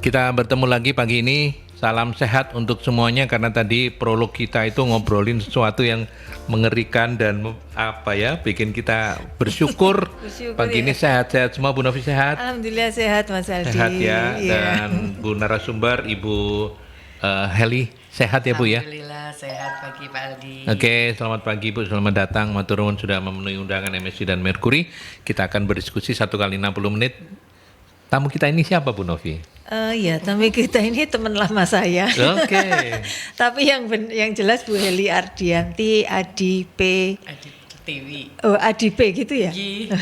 Kita bertemu lagi pagi ini. Salam sehat untuk semuanya karena tadi prolog kita itu ngobrolin sesuatu yang mengerikan dan bikin kita bersyukur. Pagi ini sehat-sehat semua. Bu Novi sehat? Alhamdulillah sehat Mas Aldi. Sehat ya. Dan Bu narasumber Ibu Heli sehat ya Bu ya? Alhamdulillah sehat pagi Pak Aldi. Oke, selamat pagi Bu, selamat datang. Matur nuwun sudah memenuhi undangan MSC dan Mercury. Kita akan berdiskusi 1 kali 60 menit. Tamu kita ini siapa Bu Novi? Ya, tamu kita ini teman lama saya. Oke. Tapi yang jelas Bu Heli Ardianti, ADP. TV. Oh, ADP gitu ya? Iya.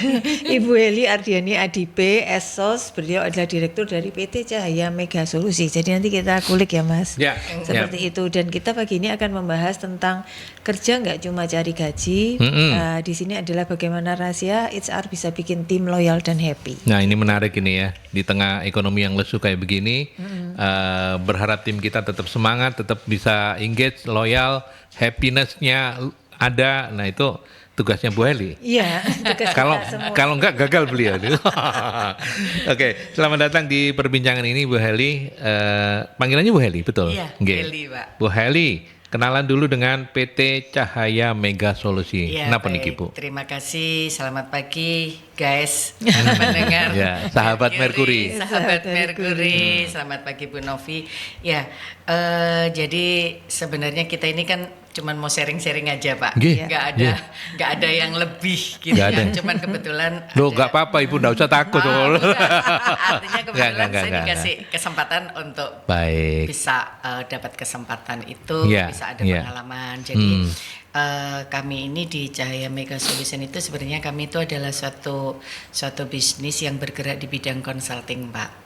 Ibu Heli Ardiani ADP, Esos, beliau adalah direktur dari PT Cahaya Mega Solusi. Jadi nanti kita kulik ya Mas. Ya. Seperti itu. Dan kita pagi ini akan membahas tentang kerja nggak cuma cari gaji. Di sini adalah bagaimana rahasia HR bisa bikin tim loyal dan happy. Nah ini menarik ini ya, di tengah ekonomi yang lesu kayak begini, berharap tim kita tetap semangat, tetap bisa engage, loyal, happiness-nya ada. Nah itu tugasnya Bu Heli. Iya, tugas Kalau enggak gagal beliau. Oke, selamat datang di perbincangan ini Bu Heli. Panggilannya Bu Heli, betul? Iya, Heli Pak. Bu Heli, kenalan dulu dengan PT Cahaya Mega Solusi. Ya, Kenapa nih Bu? Terima kasih, selamat pagi guys, para pendengar. Ya, sahabat Mercury. Sahabat Mercury, selamat pagi Bu Novi. Ya, jadi sebenarnya kita ini kan cuman mau sharing-sharing aja Pak, nggak ada yang lebih gitu kan, cuman kebetulan. Loh nggak apa-apa Ibu, nggak usah takut. Artinya kebetulan saya dikasih kesempatan untuk bisa dapat kesempatan itu, bisa ada pengalaman. Jadi kami ini di Cahaya Mega Solution itu sebenarnya kami itu adalah suatu bisnis yang bergerak di bidang consulting Pak.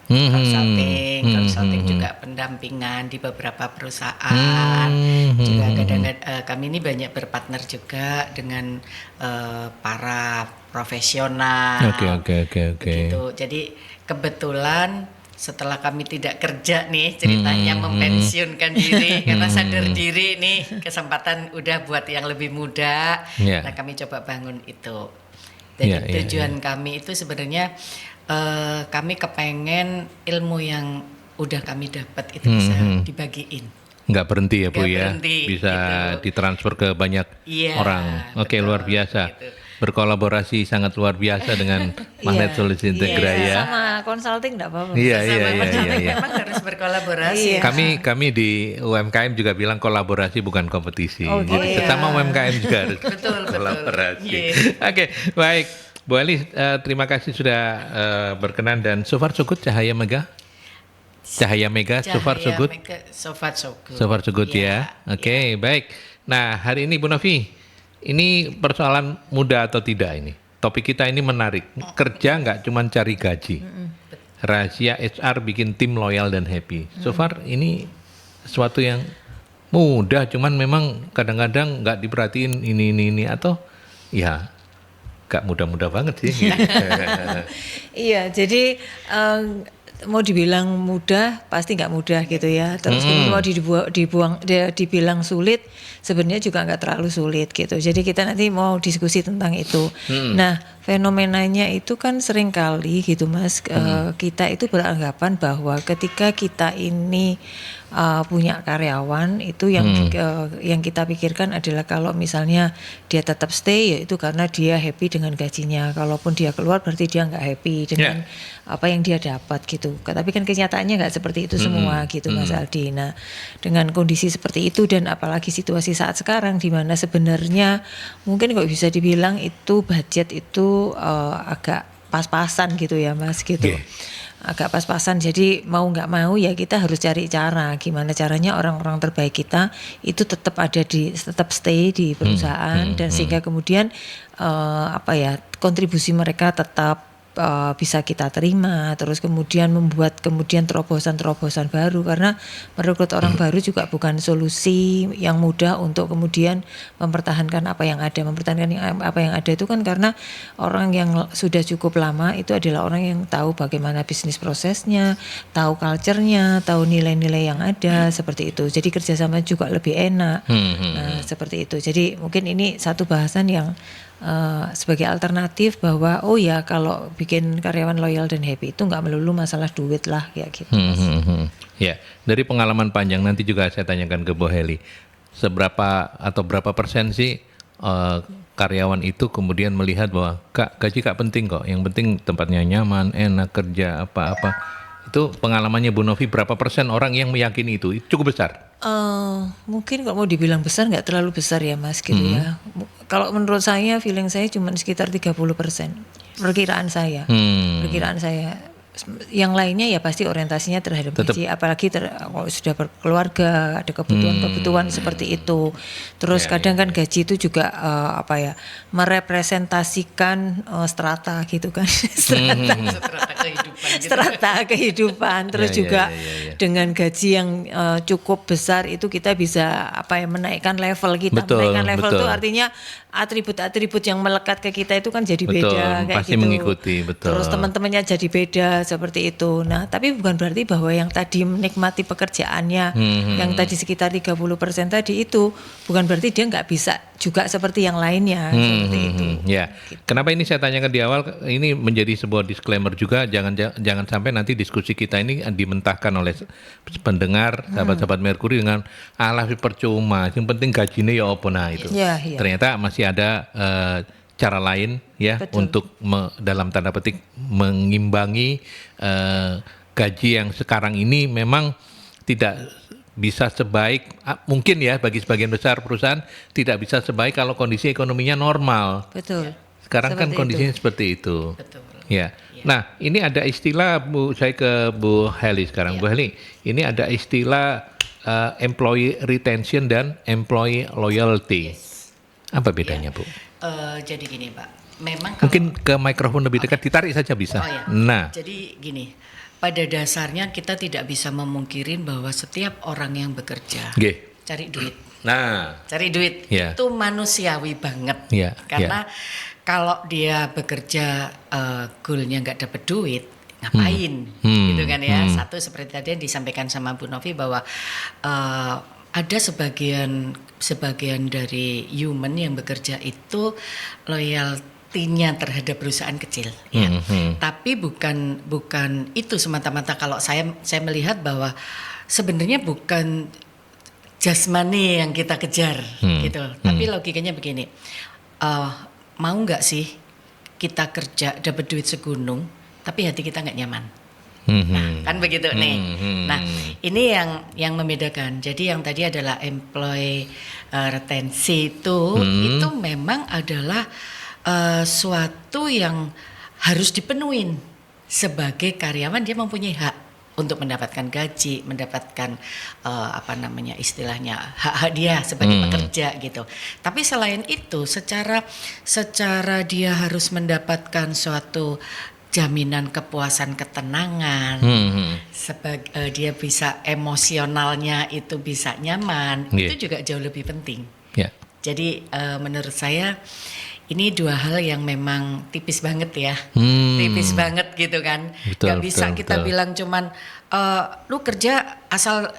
Consulting juga pendampingan di beberapa perusahaan. Juga kadang-kadang kami ini banyak berpartner juga dengan para profesional. Oke. Gitu. Jadi kebetulan setelah kami tidak kerja nih ceritanya mempensiunkan diri karena sadar diri nih kesempatan udah buat yang lebih muda. Nah kami coba bangun itu. Jadi tujuan kami itu sebenarnya kami kepengen ilmu yang udah kami dapat itu bisa dibagiin. Nggak berhenti ya Bu ya, bisa gitu. ditransfer ke banyak orang. Oke, luar biasa. Gitu. Berkolaborasi sangat luar biasa dengan Magnet Solusi Integra ya. Sama consulting enggak apa-apa. Iya. Memang harus berkolaborasi. Kami di UMKM juga bilang kolaborasi bukan kompetisi. Jadi sesama UMKM juga harus kolaborasi. Oke, baik. Bu Heli, terima kasih sudah berkenan dan so far so good Cahaya Mega. Cahaya Mega, so far so good. So far so good ya. Oke, baik. Nah, hari ini Bu Novi, ini persoalan mudah atau tidak ini? Topik kita ini menarik. Kerja nggak cuma cari gaji. Rahasia HR bikin tim loyal dan happy. So far ini sesuatu yang mudah, cuman memang kadang-kadang nggak diperhatiin ini atau ya nggak mudah-mudah banget sih. Iya, jadi mau dibilang mudah pasti nggak mudah gitu ya. Terus mau dibilang sulit sebenarnya juga nggak terlalu sulit gitu. Jadi kita nanti mau diskusi tentang itu. Nah fenomenanya itu kan sering kali gitu Mas, kita itu beranggapan bahwa ketika kita ini punya karyawan itu yang kita pikirkan adalah kalau misalnya dia tetap stay ya itu karena dia happy dengan gajinya. Kalaupun dia keluar berarti dia nggak happy dengan apa yang dia dapat gitu. Tapi kan kenyataannya nggak seperti itu semua gitu Mas Aldi. Nah dengan kondisi seperti itu dan apalagi situasi saat sekarang di mana sebenarnya mungkin kok bisa dibilang itu budget itu agak pas-pasan gitu ya Mas gitu. Agak pas-pasan, jadi mau nggak mau ya kita harus cari cara gimana caranya orang-orang terbaik kita itu tetap stay di perusahaan dan sehingga kemudian kontribusi mereka tetap bisa kita terima, terus kemudian membuat terobosan-terobosan baru karena merekrut orang baru juga bukan solusi yang mudah untuk kemudian mempertahankan apa yang ada. Apa yang ada itu kan karena orang yang sudah cukup lama itu adalah orang yang tahu bagaimana bisnis prosesnya, tahu culture-nya, tahu nilai-nilai yang ada seperti itu. Jadi kerjasama juga lebih enak. Nah, seperti itu. Jadi mungkin ini satu bahasan yang sebagai alternatif bahwa oh ya kalau bikin karyawan loyal dan happy itu nggak melulu masalah duit lah kayak gitu. Ya, dari pengalaman panjang nanti juga saya tanyakan ke Bu Heli, seberapa atau berapa persen sih karyawan itu kemudian melihat bahwa gaji Kak penting kok, yang penting tempatnya nyaman, enak, kerja apa-apa. Itu pengalamannya Bu Novi, berapa persen orang yang meyakini itu cukup besar? Mungkin kalau mau dibilang besar nggak terlalu besar ya Mas gitu ya. Kalau menurut saya feeling saya cuma sekitar 30%. Perkiraan saya. Perkiraan saya. Yang lainnya ya pasti orientasinya terhadap gaji, apalagi kalau sudah berkeluarga ada kebutuhan-kebutuhan seperti itu. Terus kadang kan gaji itu juga merepresentasikan strata gitu kan, strata kehidupan. Terus juga dengan gaji yang cukup besar itu kita bisa menaikkan level kita. Menaikkan level itu artinya atribut-atribut yang melekat ke kita itu kan jadi beda kayak pasti gitu. Mengikuti, betul. Terus teman-temannya jadi beda seperti itu. Nah, tapi bukan berarti bahwa yang tadi menikmati pekerjaannya yang tadi sekitar 30% tadi itu bukan berarti dia nggak bisa juga seperti yang lainnya seperti itu. Ya. Gitu. Kenapa ini saya tanyakan di awal, ini menjadi sebuah disclaimer juga, jangan sampai nanti diskusi kita ini dimentahkan oleh pendengar sahabat-sahabat Merkuri dengan percuma, yang penting gajinya ya apa nah itu. Ternyata masih ada cara lain ya. Betul. Untuk dalam tanda petik mengimbangi gaji yang sekarang ini memang tidak bisa sebaik mungkin ya, bagi sebagian besar perusahaan tidak bisa sebaik kalau kondisi ekonominya normal. Betul. Sekarang seperti kan kondisinya seperti itu. Betul. Ya. Nah, ini ada istilah saya ke Bu Heli sekarang. Bu Heli, ini ada istilah employee retention dan employee loyalty. Apa bedanya, Bu? Jadi gini, Pak. Memang mungkin ke mikrofon lebih dekat, ditarik saja bisa. Nah, jadi gini, pada dasarnya kita tidak bisa memungkirin bahwa setiap orang yang bekerja cari duit. Cari duit itu manusiawi banget. Karena kalau dia bekerja goalnya nggak dapat duit, ngapain? Gitu kan ya. Satu seperti tadi yang disampaikan sama Bu Novi bahwa ada sebagian dari human yang bekerja itu loyaltinya terhadap perusahaan kecil, ya. Tapi bukan itu semata-mata. Kalau saya melihat bahwa sebenarnya bukan jasmani yang kita kejar, gitu. Tapi logikanya begini, mau nggak sih kita kerja dapat duit segunung, tapi hati kita nggak nyaman? Nah, kan begitu nih. Nah, ini yang membedakan. Jadi yang tadi adalah employee retensi itu memang adalah suatu yang harus dipenuhin sebagai karyawan. Dia mempunyai hak untuk mendapatkan gaji, mendapatkan istilahnya hak dia sebagai pekerja gitu. Tapi selain itu, secara dia harus mendapatkan suatu jaminan kepuasan, ketenangan, dia bisa emosionalnya itu bisa nyaman, itu juga jauh lebih penting. Jadi menurut saya ini dua hal yang memang tipis banget ya, tipis banget gitu kan. Gak bisa kita bilang cuman lu kerja asal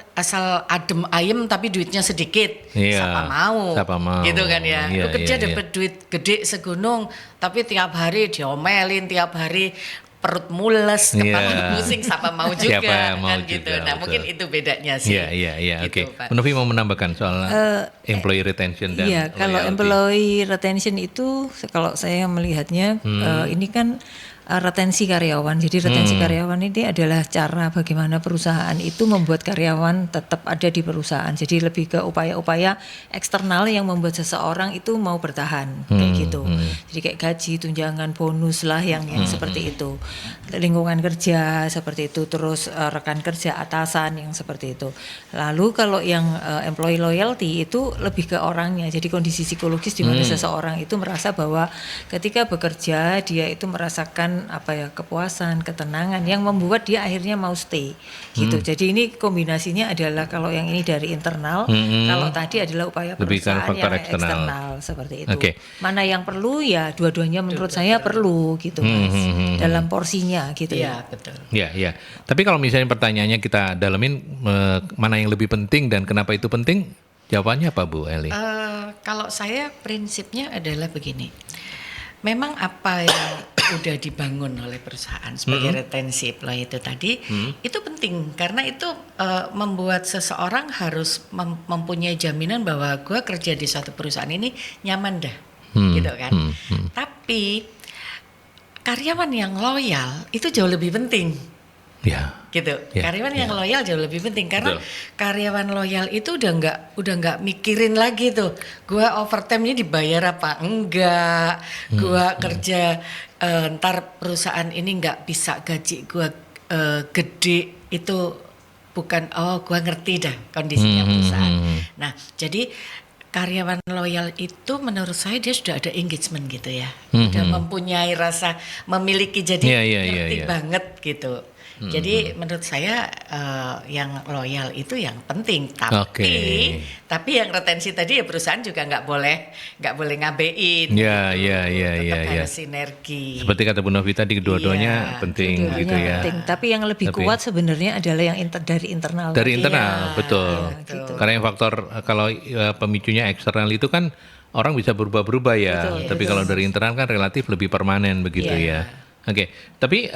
adem ayem tapi duitnya sedikit, siapa mau, gitu kan ya. Lu kerja dapat duit gede segunung tapi tiap hari diomelin, tiap hari perut mules, kepala pusing, siapa mau juga, kan gitu. Nah, mungkin itu bedanya sih. Iya. Oke. Bu Novi mau menambahkan soal employee retention dan loyalty. Kalau employee retention itu, kalau saya melihatnya ini kan retensi karyawan. Jadi retensi karyawan ini adalah cara bagaimana perusahaan itu membuat karyawan tetap ada di perusahaan. Jadi lebih ke upaya-upaya eksternal yang membuat seseorang itu mau bertahan kayak gitu. Jadi kayak gaji, tunjangan, bonus lah yang seperti itu. Lingkungan kerja seperti itu, terus rekan kerja, atasan yang seperti itu. Lalu kalau yang employee loyalty itu lebih ke orangnya. Jadi kondisi psikologis di mana seseorang itu merasa bahwa ketika bekerja dia itu merasakan kepuasan, ketenangan yang membuat dia akhirnya mau stay gitu. Jadi ini kombinasinya adalah kalau yang ini dari internal, kalau tadi adalah upaya perusahaan yang eksternal seperti itu. Mana yang perlu ya dua-duanya menurut saya perlu gitu Mas. Dalam porsinya gitu ya. Betul. Ya. Tapi kalau misalnya pertanyaannya kita dalemin mana yang lebih penting dan kenapa itu penting? Jawabannya apa Bu Eli? Kalau saya prinsipnya adalah begini. Memang apa yang udah dibangun oleh perusahaan sebagai retensi employee itu tadi itu penting karena itu membuat seseorang harus mempunyai jaminan bahwa gue kerja di suatu perusahaan ini nyaman dah, gitu kan. Tapi karyawan yang loyal itu jauh lebih penting. Ya. Gitu. Karyawan yang loyal jauh lebih penting karena karyawan loyal itu udah nggak mikirin lagi tuh. Gua overtime-nya dibayar apa enggak? Gua kerja ntar perusahaan ini nggak bisa gaji gua gede, itu bukan gua ngerti dah kondisinya perusahaan. Nah, jadi karyawan loyal itu menurut saya dia sudah ada engagement gitu ya. Sudah mempunyai rasa memiliki, jadi ngerti banget gitu. Jadi menurut saya yang loyal itu yang penting, tapi yang retensi tadi ya perusahaan juga nggak boleh ngabein. Harus sinergi. Seperti kata Bu Novi tadi, kedua-duanya penting gitu ya. Penting. Tapi yang lebih kuat sebenarnya adalah yang dari internal. Dari internal, betul. Gitu. Karena yang faktor kalau pemicunya eksternal itu kan orang bisa berubah-berubah ya. Tapi kalau dari internal kan relatif lebih permanen begitu ya. Oke. Tapi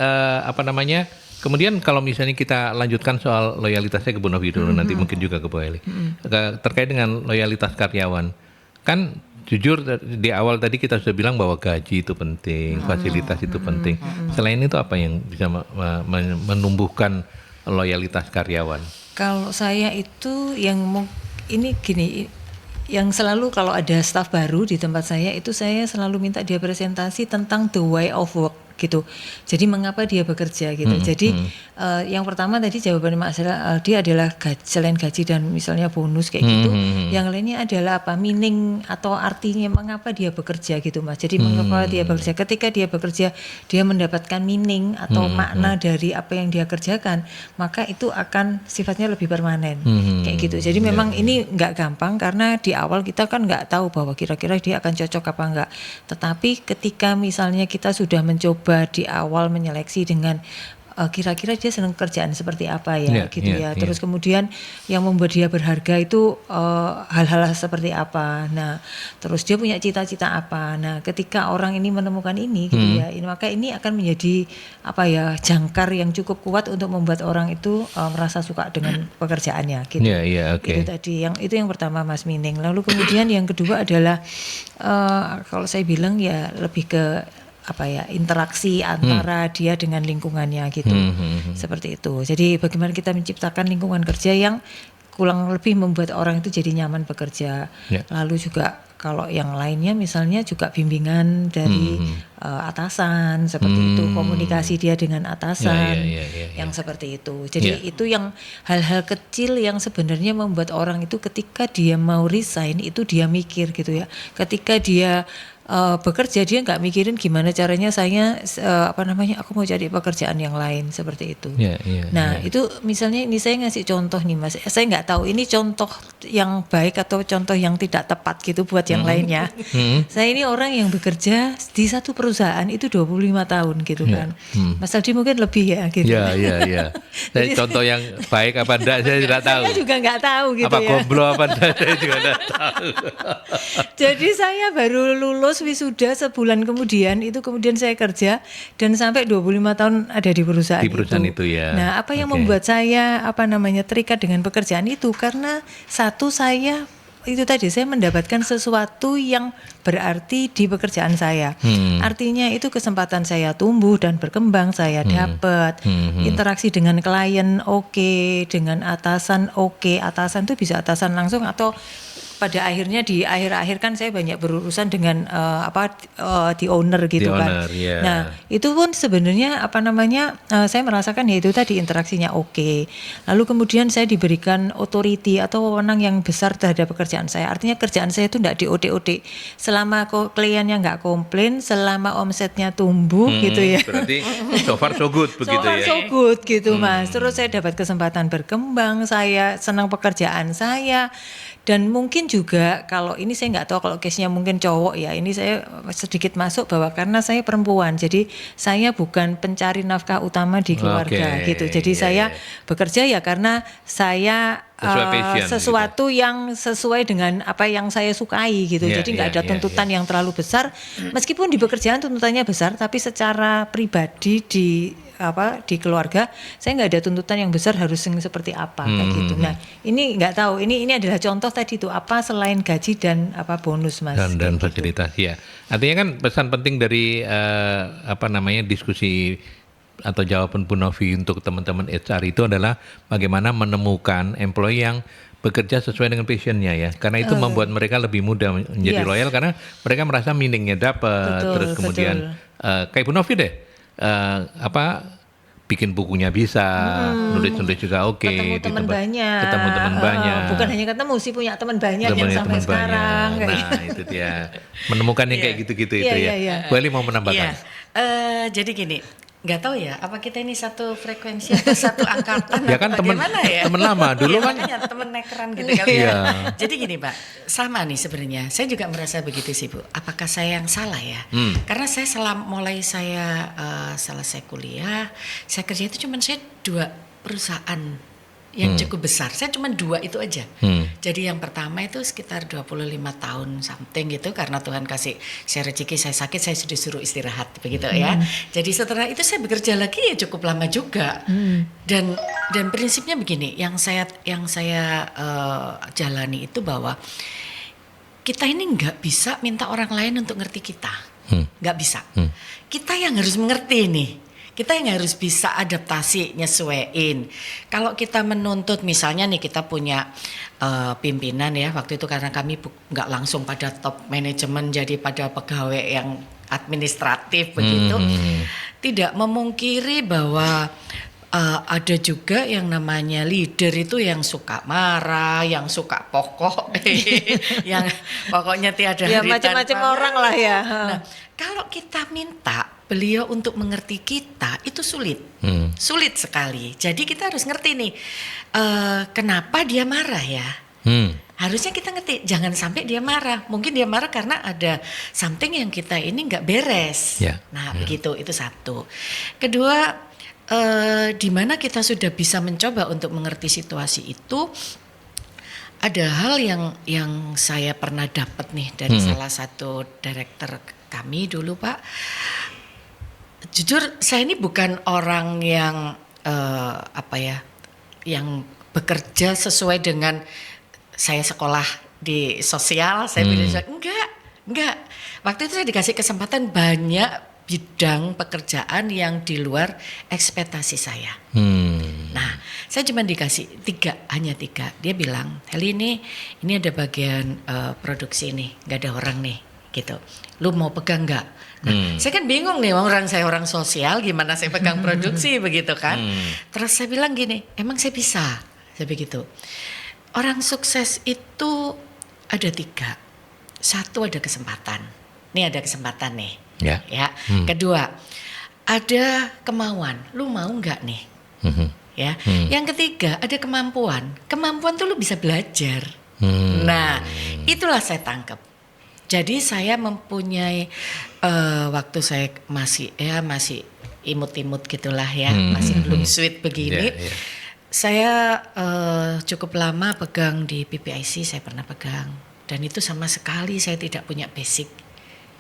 kemudian kalau misalnya kita lanjutkan soal loyalitasnya ke Bu Novi dulu, nanti mungkin juga ke Bu Eli. Terkait dengan loyalitas karyawan, kan jujur di awal tadi kita sudah bilang bahwa gaji itu penting, fasilitas itu penting. Selain itu apa yang bisa menumbuhkan loyalitas karyawan? Kalau saya itu ini gini, yang selalu kalau ada staf baru di tempat saya itu saya selalu minta dia presentasi tentang the way of work gitu. Jadi mengapa dia bekerja gitu. Jadi yang pertama tadi jawabannya masalah dia adalah selain gaji dan misalnya bonus kayak gitu. Yang lainnya adalah apa, meaning atau artinya mengapa dia bekerja gitu Mas. Jadi mengapa dia bekerja. Ketika dia bekerja dia mendapatkan meaning atau makna dari apa yang dia kerjakan, maka itu akan sifatnya lebih permanen. Kayak gitu. Jadi memang ini nggak gampang karena di awal kita kan nggak tahu bahwa kira-kira dia akan cocok apa enggak. Tetapi ketika misalnya kita sudah mencoba di awal menyeleksi dengan kira-kira dia senang kerjaan seperti apa ya Terus kemudian yang membuat dia berharga itu hal-hal seperti apa. Nah, terus dia punya cita-cita apa. Nah, ketika orang ini menemukan ini gitu maka ini akan menjadi jangkar yang cukup kuat untuk membuat orang itu merasa suka dengan pekerjaannya gitu. Itu tadi yang pertama Mas, meaning. Lalu kemudian yang kedua adalah kalau saya bilang ya lebih ke interaksi antara dia dengan lingkungannya gitu. Seperti itu. Jadi bagaimana kita menciptakan lingkungan kerja yang kurang lebih membuat orang itu jadi nyaman bekerja. Lalu juga kalau yang lainnya misalnya juga bimbingan dari atasan seperti itu, komunikasi dia dengan atasan yang seperti itu. Jadi itu yang hal-hal kecil yang sebenarnya membuat orang itu ketika dia mau resign itu dia mikir gitu ya. Ketika dia bekerja dia nggak mikirin gimana caranya saya aku mau cari pekerjaan yang lain seperti itu. Itu misalnya ini saya ngasih contoh nih Mas. Saya nggak tahu ini contoh yang baik atau contoh yang tidak tepat gitu buat yang lainnya. Saya ini orang yang bekerja di satu perusahaan itu 25 tahun gitu kan. Mas Aldi mungkin lebih ya gitu. Jadi contoh yang baik apa enggak saya tidak tahu. Saya juga nggak tahu gitu apa goblok apa enggak saya juga tidak tahu. Jadi saya baru lulus wisuda sebulan kemudian saya kerja dan sampai 25 tahun ada di perusahaan itu ya. Nah, apa yang membuat saya terikat dengan pekerjaan itu karena satu saya mendapatkan sesuatu yang berarti di pekerjaan saya. Artinya itu kesempatan saya tumbuh dan berkembang saya dapat. Interaksi dengan klien dengan atasan atasan itu bisa atasan langsung atau pada akhirnya di akhir-akhir kan saya banyak berurusan dengan di owner gitu kan. Nah, itu pun sebenarnya saya merasakan ya itu tadi interaksinya Lalu kemudian saya diberikan authority atau wewenang yang besar terhadap pekerjaan saya. Artinya kerjaan saya itu enggak di-OT. Selama kliennya enggak komplain, selama omsetnya tumbuh gitu ya. Berarti so far so good begitu ya. So good gitu Mas. Terus saya dapat kesempatan berkembang, saya senang pekerjaan saya. Dan mungkin mungkin juga kalau ini saya nggak tahu kalau case-nya mungkin cowok ya, ini saya sedikit masuk bahwa karena saya perempuan, jadi saya bukan pencari nafkah utama di keluarga gitu. Jadi saya bekerja ya karena saya sesuatu gitu, yang sesuai dengan apa yang saya sukai gitu. Jadi nggak ada tuntutan yang terlalu besar. Meskipun di pekerjaan tuntutannya besar, tapi secara pribadi di keluarga saya nggak ada tuntutan yang besar harus seperti apa kayak gitu. Nah ini nggak tahu. Ini adalah contoh tadi itu apa selain gaji dan apa bonus mas. Dan fasilitas ya. Artinya kan pesan penting dari diskusi atau jawaban Bu Novi untuk teman-teman HR itu adalah bagaimana menemukan employee yang bekerja sesuai dengan passionnya ya, karena itu membuat mereka lebih mudah menjadi loyal karena mereka merasa meaningnya dapat, terus kemudian kayak Bu Novi deh, bikin bukunya bisa, nulis-nulis juga ketemu teman banyak, bukan hanya ketemu sih, punya teman banyak yang sampai sekarang. Nah itu dia, menemukan yang kayak gitu-gitu itu ya. Bu Eli mau menambahkan? Jadi gini. Nggak tahu ya, apa kita ini satu frekuensi atau satu angkatan ya kan teman lama dulu kan teman nekeran gitu kali ya. Jadi gini Pak, sama nih sebenarnya. Saya juga merasa begitu sih Bu. Apakah saya yang salah ya? Karena saya mulai saya selesai kuliah, saya kerja itu cuma saya 2 perusahaan yang cukup besar. Saya cuma 2 itu aja. Jadi yang pertama itu sekitar 25 tahun something gitu, karena Tuhan kasih saya rezeki, saya sakit, saya sudah suruh istirahat begitu ya. Jadi setelah itu saya bekerja lagi ya cukup lama juga. Dan prinsipnya begini, yang saya jalani itu bahwa kita ini nggak bisa minta orang lain untuk ngerti kita, nggak bisa. Kita yang harus mengerti nih. Kita yang harus bisa adaptasi, nyesuaiin. Kalau kita menuntut misalnya nih kita punya pimpinan ya, waktu itu karena kami nggak langsung pada top manajemen, jadi pada pegawai yang administratif begitu. Tidak memungkiri bahwa ada juga yang namanya leader itu yang suka marah, yang suka pokok, yang pokoknya tiada hari tanpa macam-macam orang lah ya. Nah, kalau kita minta beliau untuk mengerti kita itu sulit, sulit sekali. Jadi kita harus ngerti nih, kenapa dia marah ya. Harusnya kita ngerti, jangan sampai dia marah. Mungkin dia marah karena ada something yang kita ini nggak beres. Nah begitu, itu satu. Kedua, di mana kita sudah bisa mencoba untuk mengerti situasi itu, ada hal yang saya pernah dapat nih dari salah satu direktur kami dulu Pak. Jujur saya ini bukan orang yang yang bekerja sesuai dengan saya sekolah di sosial, saya enggak. Waktu itu saya dikasih kesempatan banyak bidang pekerjaan yang di luar ekspektasi saya. Nah, saya cuma dikasih hanya 3. Dia bilang, Heli ini ada bagian produksi nih, nggak ada orang nih, gitu. Lu mau pegang nggak? Nah, saya kan bingung nih, saya orang sosial, gimana saya pegang produksi begitu kan? Terus saya bilang gini, emang saya bisa, saya begitu. Orang sukses itu ada 3. 1 ada kesempatan. Nih ada kesempatan nih. Ya. Kedua, ada kemauan. Lu mau nggak nih? Ya. Yang ketiga, ada kemampuan. Kemampuan tuh lu bisa belajar. Nah, itulah saya tangkap. Jadi saya mempunyai waktu saya masih imut-imut gitulah ya, masih belum sweet begini. Saya cukup lama pegang di PPIC, saya pernah pegang. Dan itu sama sekali saya tidak punya basic.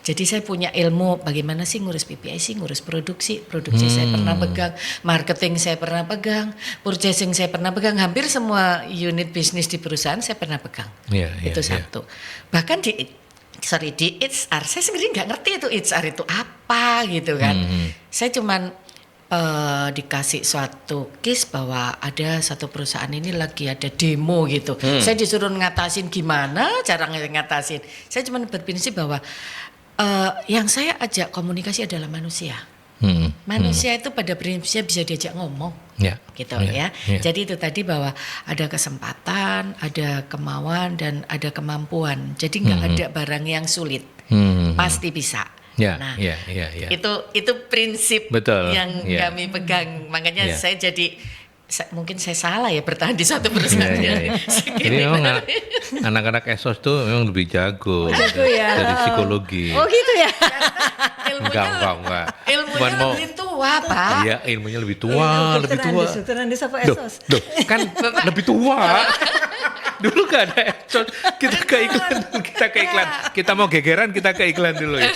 Jadi saya punya ilmu bagaimana sih ngurus PPIC, ngurus produksi saya pernah pegang, marketing saya pernah pegang, purchasing saya pernah pegang, hampir semua unit bisnis di perusahaan saya pernah pegang. Itu satu. Bahkan di HR, saya sendiri nggak ngerti itu HR itu apa gitu kan. Saya cuman dikasih suatu case bahwa ada satu perusahaan ini lagi ada demo gitu. Saya disuruh ngatasin gimana cara ngatasin. Saya cuman berprinsip bahwa yang saya ajak komunikasi adalah manusia. Manusia itu pada prinsipnya bisa diajak ngomong, gitu ya. Jadi itu tadi bahwa ada kesempatan, ada kemauan dan ada kemampuan. Jadi nggak ada barang yang sulit, pasti bisa. Itu prinsip yang kami pegang. Makanya saya jadi mungkin saya salah ya bertahan di satu perusahaan. Jadi memang anak-anak ESOS tuh memang lebih jago dari psikologi. Oh gitu ya? Enggak. Ilmunya lebih tua, Pak. Iya, ilmunya lebih tua. Dokter Andis apa ESOS? Kan lebih tua. Dulu gak ada ESOS. Kita ke iklan. Kita mau gegeran, kita ke iklan dulu ya.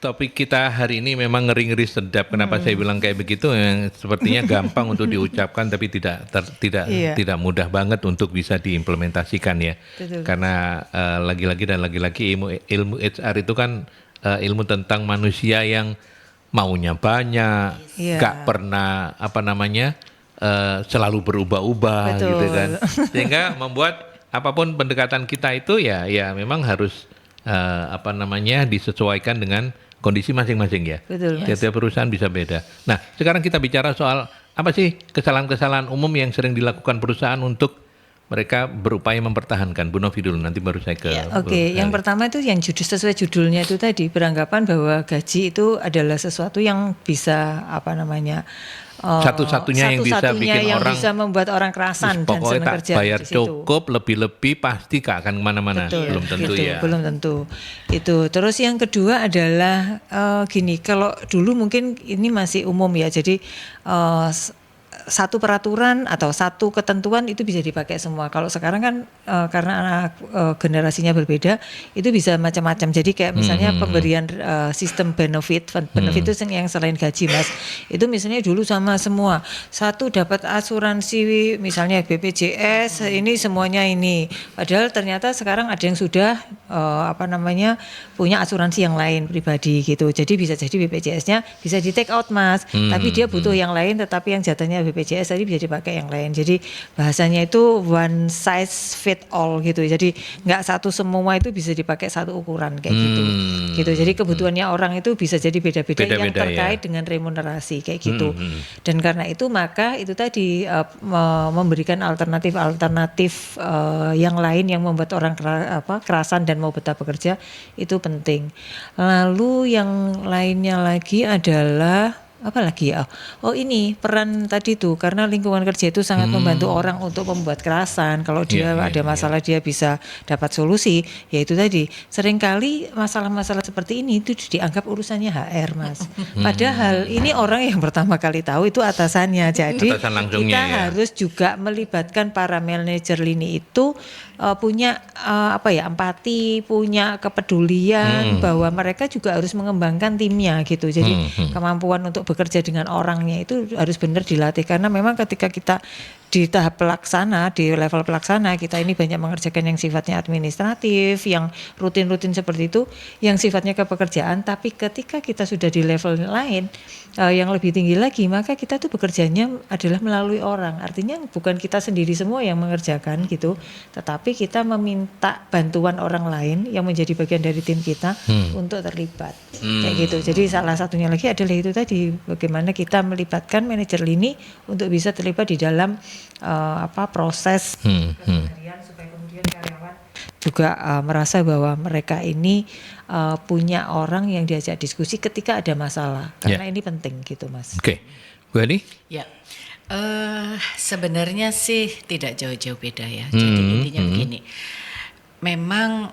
Topik kita hari ini memang ngeri-ngeri sedap. Kenapa saya bilang kayak begitu? Yang sepertinya gampang untuk diucapkan, tapi tidak mudah banget untuk bisa diimplementasikan ya. Betul. Karena lagi-lagi ilmu HR itu kan ilmu tentang manusia yang maunya banyak, gak pernah selalu berubah-ubah gitu kan. Sehingga membuat apapun pendekatan kita itu ya memang harus disesuaikan dengan kondisi masing-masing ya. Betul. Setiap perusahaan bisa beda. Nah, sekarang kita bicara soal apa sih kesalahan-kesalahan umum yang sering dilakukan perusahaan untuk mereka berupaya mempertahankan. Bu Novi dulu, nanti baru saya ke. Oke, yang pertama itu yang sesuai judulnya itu tadi, beranggapan bahwa gaji itu adalah sesuatu yang bisa satu-satunya yang bisa bikin orang bisa membuat orang kerasan dan senang kerja. Bayar cukup, lebih-lebih pasti gak akan kemana-mana. Belum tentu gitu, ya. Belum tentu. Itu. Terus yang kedua adalah gini, kalau dulu mungkin ini masih umum ya, jadi satu peraturan atau satu ketentuan itu bisa dipakai semua. Kalau sekarang kan karena generasinya berbeda, itu bisa macam-macam. Jadi kayak misalnya pemberian sistem benefit itu yang selain gaji, Mas. Itu misalnya dulu sama semua. Satu dapat asuransi misalnya BPJS, ini semuanya ini. Padahal ternyata sekarang ada yang sudah punya asuransi yang lain pribadi gitu. Jadi bisa jadi BPJS-nya bisa di take out, Mas. Tapi dia butuh yang lain, tetapi yang jatuhnya BPJS tadi bisa dipakai yang lain. Jadi bahasanya itu one size fit all gitu. Jadi nggak satu semua itu bisa dipakai satu ukuran kayak gitu. Jadi kebutuhannya orang itu bisa jadi beda-beda yang terkait dengan remunerasi kayak gitu. Dan karena itu maka itu tadi memberikan alternatif yang lain yang membuat orang kerasan dan mau betah bekerja itu penting. Lalu yang lainnya lagi adalah apa lagi ya? Oh ini peran tadi tuh, karena lingkungan kerja itu sangat membantu orang untuk membuat kerasan. Kalau dia ada masalah dia bisa dapat solusi. Ya itu tadi, seringkali masalah-masalah seperti ini itu dianggap urusannya HR, Mas. Padahal ini orang yang pertama kali tahu itu atasannya. Jadi kita harus juga melibatkan para manajer lini itu punya empati, punya kepedulian bahwa mereka juga harus mengembangkan timnya gitu. Jadi kemampuan untuk bekerja dengan orangnya itu harus benar dilatih, karena memang ketika kita di tahap pelaksana, di level pelaksana, kita ini banyak mengerjakan yang sifatnya administratif, yang rutin-rutin seperti itu, yang sifatnya kepekerjaan. Tapi ketika kita sudah di level lain yang lebih tinggi lagi, maka kita tuh bekerjanya adalah melalui orang. Artinya bukan kita sendiri semua yang mengerjakan gitu, tetapi kita meminta bantuan orang lain yang menjadi bagian dari tim kita untuk terlibat kayak gitu. Jadi salah satunya lagi adalah itu tadi, bagaimana kita melibatkan manajer lini untuk bisa terlibat di dalam proses keseharian, supaya kemudian karyawan juga merasa bahwa mereka ini punya orang yang diajak diskusi ketika ada masalah, karena ini penting gitu, Mas. Oke, Bu Ani? Ya. Sebenarnya sih tidak jauh-jauh beda ya. Jadi intinya begini, memang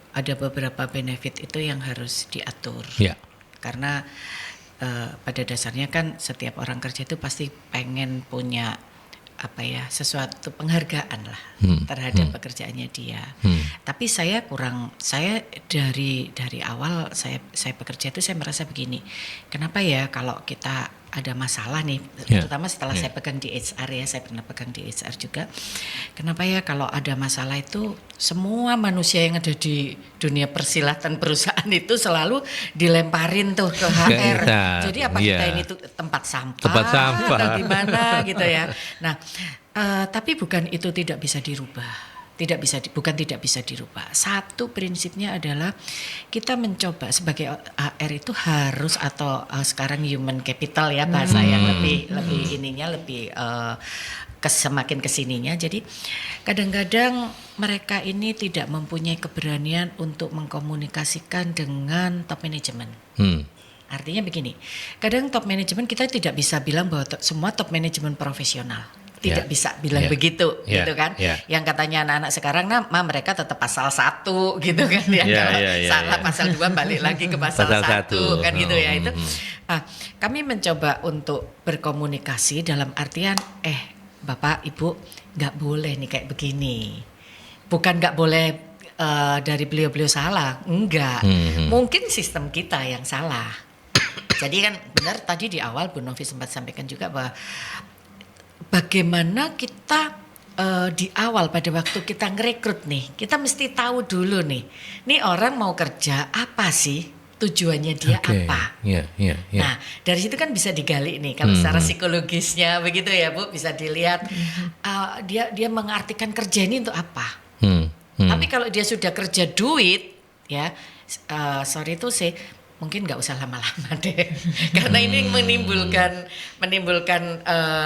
ada beberapa benefit itu yang harus diatur. Karena pada dasarnya kan setiap orang kerja itu pasti pengen punya sesuatu penghargaan lah terhadap pekerjaannya dia. Tapi saya dari awal saya bekerja itu saya merasa begini. Kenapa ya kalau kita ada masalah nih, terutama setelah saya pegang di HR ya, saya pernah pegang di HR juga. Kenapa ya kalau ada masalah itu semua manusia yang ada di dunia persilatan perusahaan itu selalu dilemparin tuh ke HR. Jadi apa kita ini tuh tempat sampah atau gimana gitu ya. Nah, tapi bukan itu tidak bisa dirubah. Bukan tidak bisa dirubah. Satu prinsipnya adalah kita mencoba sebagai HR itu harus, atau sekarang human capital ya bahasa yang lebih semakin kesininya. Jadi kadang-kadang mereka ini tidak mempunyai keberanian untuk mengkomunikasikan dengan top management. Artinya begini, kadang top manajemen kita tidak bisa bilang bahwa semua top manajemen profesional. Tidak bisa bilang begitu, gitu kan. Yang katanya anak-anak sekarang, mereka tetap pasal 1 gitu kan. Salah pasal 2 balik lagi ke pasal 1 kan gitu ya. Itu. Kami mencoba untuk berkomunikasi dalam artian, Bapak, Ibu, nggak boleh nih kayak begini. Bukan nggak boleh dari beliau-beliau salah, enggak. Mungkin sistem kita yang salah. Jadi kan benar tadi di awal Bu Novi sempat sampaikan juga bahwa bagaimana kita di awal pada waktu kita ngerekrut nih, kita mesti tahu dulu nih orang mau kerja apa sih, tujuannya dia apa. Nah dari situ kan bisa digali nih, kalau secara psikologisnya begitu ya Bu, bisa dilihat dia mengartikan kerja ini untuk apa. Tapi kalau dia sudah kerja duit, ya sorry to say, mungkin nggak usah lama-lama deh, karena ini menimbulkan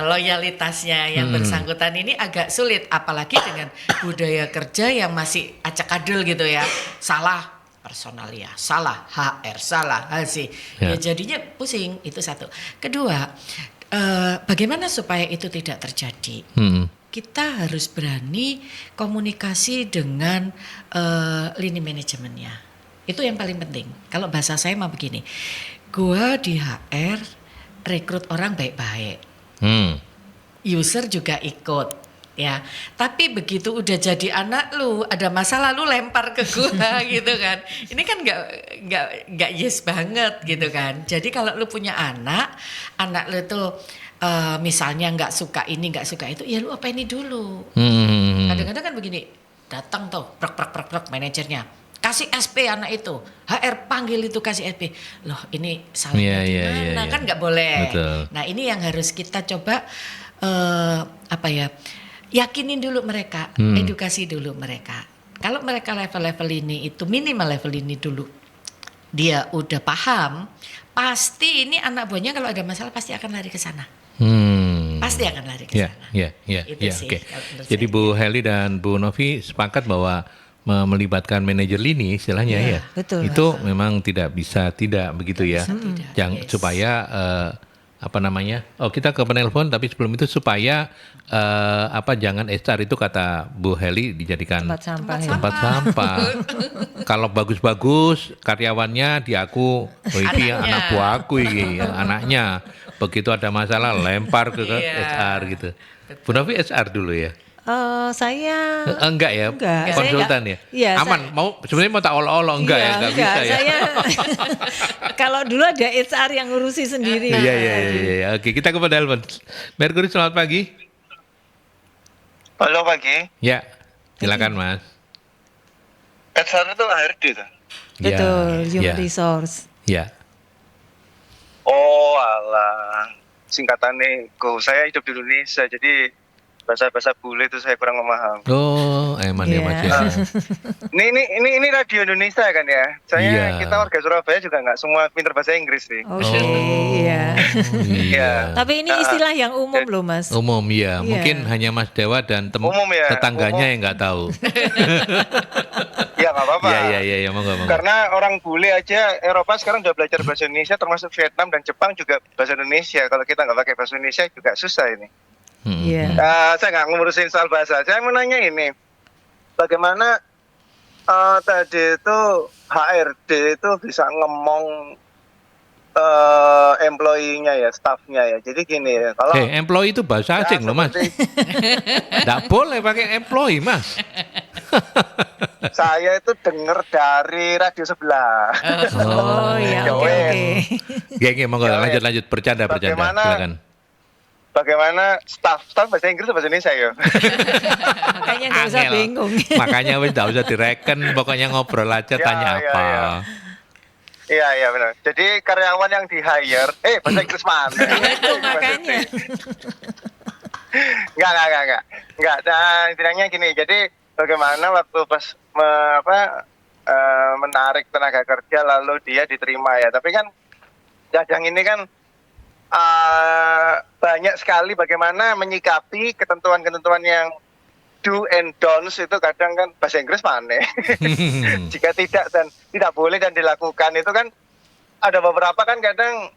loyalitasnya yang bersangkutan ini agak sulit, apalagi dengan budaya kerja yang masih acak-adul gitu ya, salah personalia, salah HR, salah hasil, ya jadinya pusing. Itu satu. Kedua, bagaimana supaya itu tidak terjadi? Kita harus berani komunikasi dengan lini manajemennya. Itu yang paling penting. Kalau bahasa saya mah begini, gua di HR rekrut orang baik-baik, user juga ikut, ya. Tapi begitu udah jadi anak lu, ada masalah lu lempar ke gua gitu kan. Ini kan nggak yes banget gitu kan. Jadi kalau lu punya anak lu tuh misalnya nggak suka ini, nggak suka itu, ya lu apa ini dulu. Kadang-kadang kan begini, datang tuh prek manajernya. Kasih SP anak itu, HR panggil itu kasih SP. Loh ini salahnya gimana? Kan nggak boleh. Betul. Nah ini yang harus kita coba yakinin dulu mereka, edukasi dulu mereka. Kalau mereka level-level ini itu minimal level ini dulu, dia udah paham, pasti ini anak buahnya kalau ada masalah pasti akan lari ke sana. Pasti akan lari ke sana. Itu sih. Okay. Jadi Bu Heli dan Bu Novi sepakat bahwa melibatkan manajer lini istilahnya betul, itu memang tidak bisa tidak begitu ya. Jangan supaya kita ke penelpon, tapi sebelum itu supaya jangan HR itu kata Bu Heli dijadikan tempat sampah. Kalau bagus-bagus karyawannya diaku, ini anak buahku ini, anaknya. Begitu ada masalah lempar ke HR gitu. Bu Novi HR dulu ya. Saya enggak ya, konsultan ya. Iya, aman. Sebenarnya mau tak olo-olo enggak bisa ya. Saya kalau dulu ada HR yang ngurusi sendiri. Iya. Oke, kita ke telepon. Mercury, selamat pagi. Halo, pagi. Ya, silakan Mas. HR itu HRD tuh. Betul, human resource. Ya. Oh, alah. Singkatannya saya hidup di Indonesia, jadi bahasa bule itu saya kurang memaham. Oh, emang ya Mas ya. Ini radio Indonesia kan ya. Kita warga Surabaya juga nggak semua pintar bahasa Inggris sih. Iya. Tapi ini istilah yang umum loh Mas. Umum ya. Mungkin hanya Mas Dewa dan tetangganya yang nggak tahu. Ya nggak apa-apa. Iya, monggo. Karena orang bule aja Eropa sekarang udah belajar bahasa Indonesia, termasuk Vietnam dan Jepang juga bahasa Indonesia. Kalau kita nggak pakai bahasa Indonesia juga susah ini. Saya nggak ngurusin soal bahasa. Saya mau nanya ini, bagaimana tadi itu HRD itu bisa ngomong employee-nya ya, staff-nya ya. Jadi gini ya, kalau employee itu bahasa asing loh Mas. Nggak boleh pakai employee Mas. Saya itu dengar dari radio sebelah. Oke. Monggo lanjut bercanda silakan. Bagaimana staff bahasa Inggris atau bahasa Indonesia ya? Makanya nggak usah bingung. Makanya wis nggak usah direken, pokoknya ngobrol aja, tanya apa. Iya benar. Jadi karyawan yang di hire, bahasa Inggris mana? Itu makanya. Enggak. Dan intinya gini. Jadi bagaimana waktu pas menarik tenaga kerja lalu dia diterima ya. Tapi kan kadang ini kan banyak sekali bagaimana menyikapi ketentuan-ketentuan yang do and don'ts itu kadang kan bahasa Inggris mana. Jika tidak boleh dan dilakukan itu kan ada beberapa kan kadang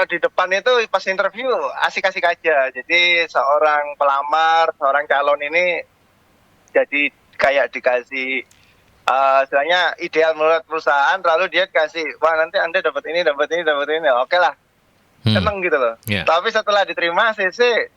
di depan itu pas interview asik-asik aja. Jadi seorang pelamar, seorang calon ini jadi kayak dikasih istilahnya ideal menurut perusahaan, lalu dia kasih, wah nanti Anda dapat ini, oke lah, seneng gitu loh. Tapi setelah diterima CC,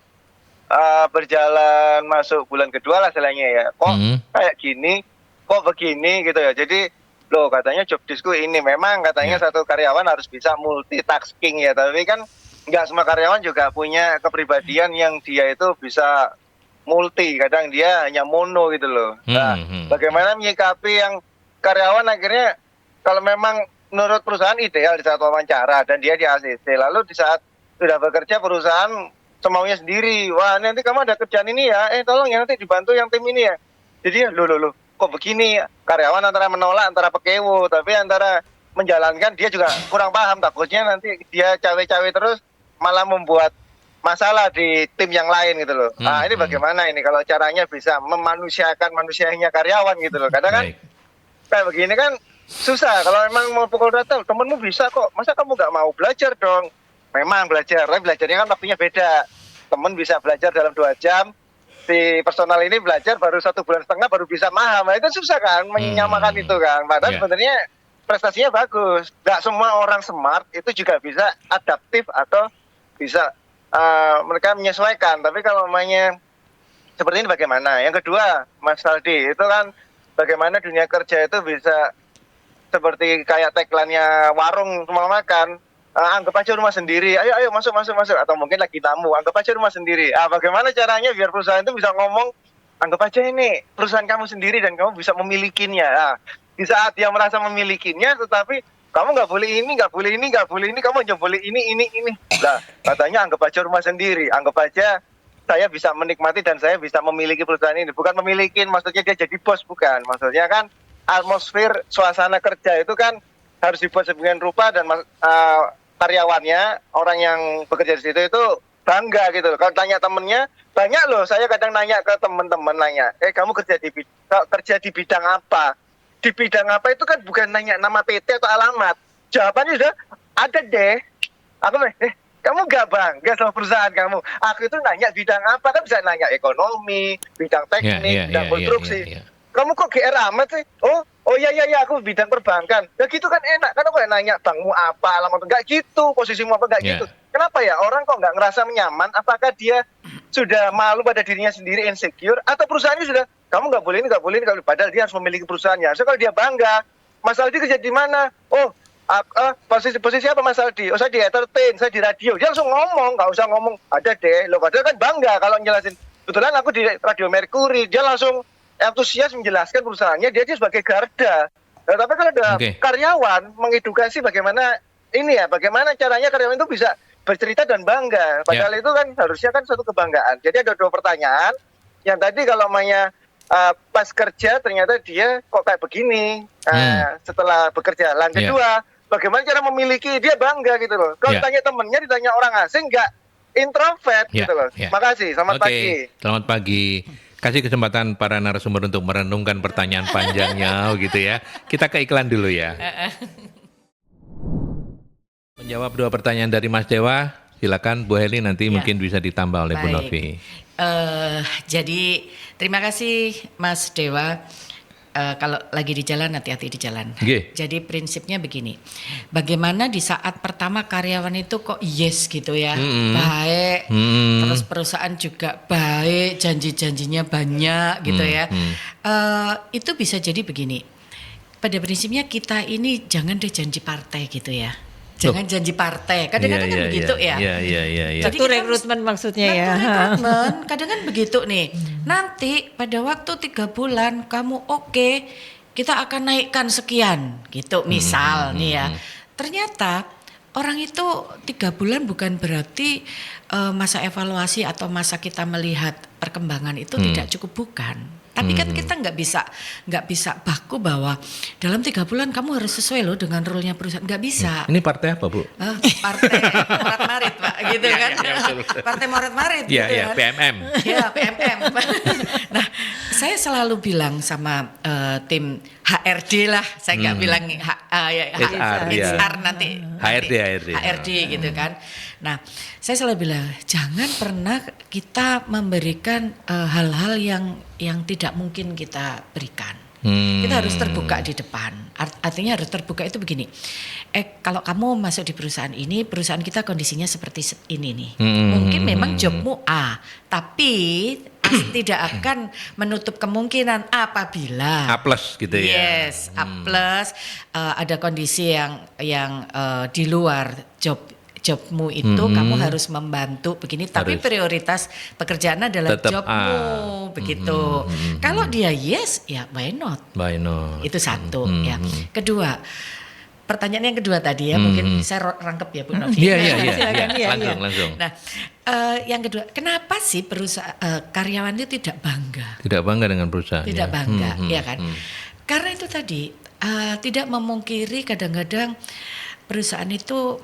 berjalan masuk bulan kedua lah istilahnya ya, kok kayak gini, kok begini gitu ya. Jadi loh katanya job deskku ini, memang katanya satu karyawan harus bisa multitasking ya, tapi kan nggak semua karyawan juga punya kepribadian yang dia itu bisa multi, kadang dia hanya mono gitu loh. Nah, bagaimana menyikapi yang karyawan akhirnya kalau memang menurut perusahaan ideal di saat wawancara dan dia di ACC, lalu di saat sudah bekerja perusahaan semaunya sendiri, wah nanti kamu ada kerjaan ini ya, tolong ya nanti dibantu yang tim ini ya. Jadi loh, kok begini, karyawan antara menolak, antara pekewo, tapi antara menjalankan dia juga kurang paham, takutnya nanti dia cawe-cawe terus malah membuat masalah di tim yang lain gitu loh. Nah ini bagaimana ini kalau caranya bisa manusianya karyawan gitu loh. Kadang kan kayak begini kan susah. Kalau emang mau pukul rata, temenmu bisa kok. Masa kamu nggak mau belajar dong? Memang belajar, tapi belajarnya kan waktunya beda. Temen bisa belajar dalam 2 jam. Si personal ini belajar baru 1,5 bulan baru bisa paham. Nah, itu susah kan menyamakan itu kan. Padahal sebenarnya prestasinya bagus. Nggak semua orang smart itu juga bisa adaptif atau bisa mereka menyesuaikan. Tapi kalau namanya seperti ini bagaimana? Yang kedua, Mas Aldi, itu kan bagaimana dunia kerja itu bisa seperti kayak tagline-nya warung rumah makan, anggap aja rumah sendiri, ayo masuk, atau mungkin lagi tamu, anggap aja rumah sendiri. Bagaimana caranya biar perusahaan itu bisa ngomong, anggap aja ini perusahaan kamu sendiri dan kamu bisa memilikinya. Di saat dia merasa memilikinya, tetapi kamu nggak boleh ini, kamu hanya boleh ini. Nah, katanya anggap aja rumah sendiri, anggap aja saya bisa menikmati dan saya bisa memiliki perusahaan ini. Bukan memiliki, maksudnya dia jadi bos, bukan. Maksudnya kan atmosfer, suasana kerja itu kan harus dibuat sedemikian rupa dan karyawannya, orang yang bekerja di situ itu bangga gitu. Kalau tanya temennya, banyak loh, saya kadang nanya ke teman-teman, kamu kerja di bidang apa? Di bidang apa itu kan bukan nanya nama PT atau alamat. Jawabannya sudah ada deh. Aku kamu gak bangga sama perusahaan kamu? Aku itu nanya bidang apa, kan bisa nanya ekonomi, bidang teknik, bidang konstruksi. Kamu kok GR amat sih? Oh iya, aku bidang perbankan. Ya gitu kan enak, kan aku nanya bankmu apa, alamat enggak gitu, posisimu apa enggak gitu. Kenapa ya orang kok nggak ngerasa nyaman? Apakah dia sudah malu pada dirinya sendiri, insecure, atau perusahaannya sudah kamu nggak boleh ini, padahal dia harus memiliki perusahaannya. So kalau dia bangga, Mas Aldi kerja di mana? Posisi apa Mas Aldi? Saya di entertain, saya di radio. Dia langsung ngomong, nggak usah ngomong ada deh. Loh padahal kan bangga kalau njelasin. Kebetulan aku di Radio Mercury, dia langsung antusias menjelaskan perusahaannya, dia sebagai garda. Nah, tapi kalau ada karyawan mengedukasi bagaimana caranya karyawan itu bisa bercerita dan bangga. Padahal itu kan harusnya kan suatu kebanggaan. Jadi ada 2 pertanyaan. Yang tadi kalau namanya pas kerja ternyata dia kok kayak begini setelah bekerja. Yang kedua, bagaimana cara memiliki, dia bangga gitu loh. Kalau ditanya temennya, ditanya orang asing nggak introvert gitu loh. Makasih, selamat pagi. Selamat pagi. Kasih kesempatan para narasumber untuk merenungkan pertanyaan panjangnya gitu ya. Kita ke iklan dulu ya. Menjawab 2 pertanyaan dari Mas Dewa, silakan Bu Heli, nanti mungkin bisa ditambah oleh Bu Novi. Jadi terima kasih Mas Dewa. Kalau lagi di jalan, hati-hati di jalan. Jadi prinsipnya begini, bagaimana di saat pertama karyawan itu kok yes gitu ya, baik, terus perusahaan juga baik, janji-janjinya banyak gitu ya. Itu bisa jadi begini, pada prinsipnya kita ini jangan deh janji partai gitu ya. Jangan janji partai, kadang-kadang kan begitu ya. Jadi itu rekrutmen maksudnya ya. Rekrutmen, kadang kan begitu nih. Nanti pada waktu 3 bulan kamu oke, kita akan naikkan sekian gitu misal nih ya. Ternyata orang itu 3 bulan bukan berarti masa evaluasi atau masa kita melihat perkembangan itu tidak cukup, bukan. Tapi kan kita nggak bisa baku bahwa dalam 3 bulan kamu harus sesuai loh dengan role-nya perusahaan, nggak bisa. Ini partai apa Bu? Partai Morat Marit Pak, gitu kan? Partai Morat Marit. Iya, PMM. Iya, PMM. Nah, saya selalu bilang sama tim HRD lah, saya nggak bilang HR nanti HRD gitu kan. Nah, saya selalu bilang jangan pernah kita memberikan hal-hal yang tidak mungkin kita berikan. Kita harus terbuka di depan. Artinya harus terbuka itu begini. Kalau kamu masuk di perusahaan ini, perusahaan kita kondisinya seperti ini nih. Mungkin memang jobmu A, tapi tidak akan menutup kemungkinan apabila A plus gitu ya. Yes, A plus ada kondisi yang di luar jobmu itu kamu harus membantu begini, tapi prioritas pekerjaan adalah tetap jobmu begitu. Kalau dia yes, ya why not? Itu satu ya. Kedua, pertanyaan yang kedua tadi ya, mungkin saya rangkep ya Bu Novi. Iya. Langsung. Nah, yang kedua, kenapa sih karyawan itu tidak bangga? Tidak bangga dengan perusahaan. Tidak bangga, ya kan? Karena itu tadi tidak memungkiri kadang-kadang perusahaan itu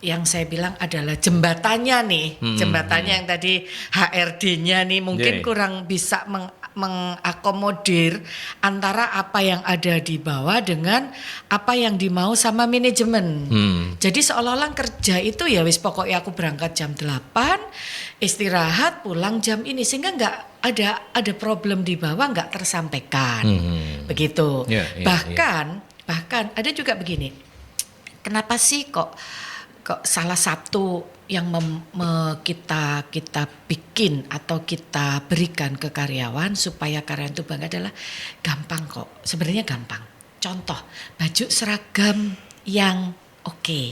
yang saya bilang adalah jembatannya nih, jembatannya yang tadi HRD-nya nih mungkin kurang bisa mengakomodir antara apa yang ada di bawah dengan apa yang dimau sama manajemen. Jadi seolah-olah kerja itu ya wis pokoknya aku berangkat jam 8, istirahat pulang jam ini, sehingga nggak ada problem di bawah nggak tersampaikan. Begitu. Bahkan ada juga begini. Kenapa sih kok salah satu yang kita bikin atau kita berikan ke karyawan supaya karyawan itu bangga adalah gampang kok. Sebenarnya gampang. Contoh, baju seragam yang oke,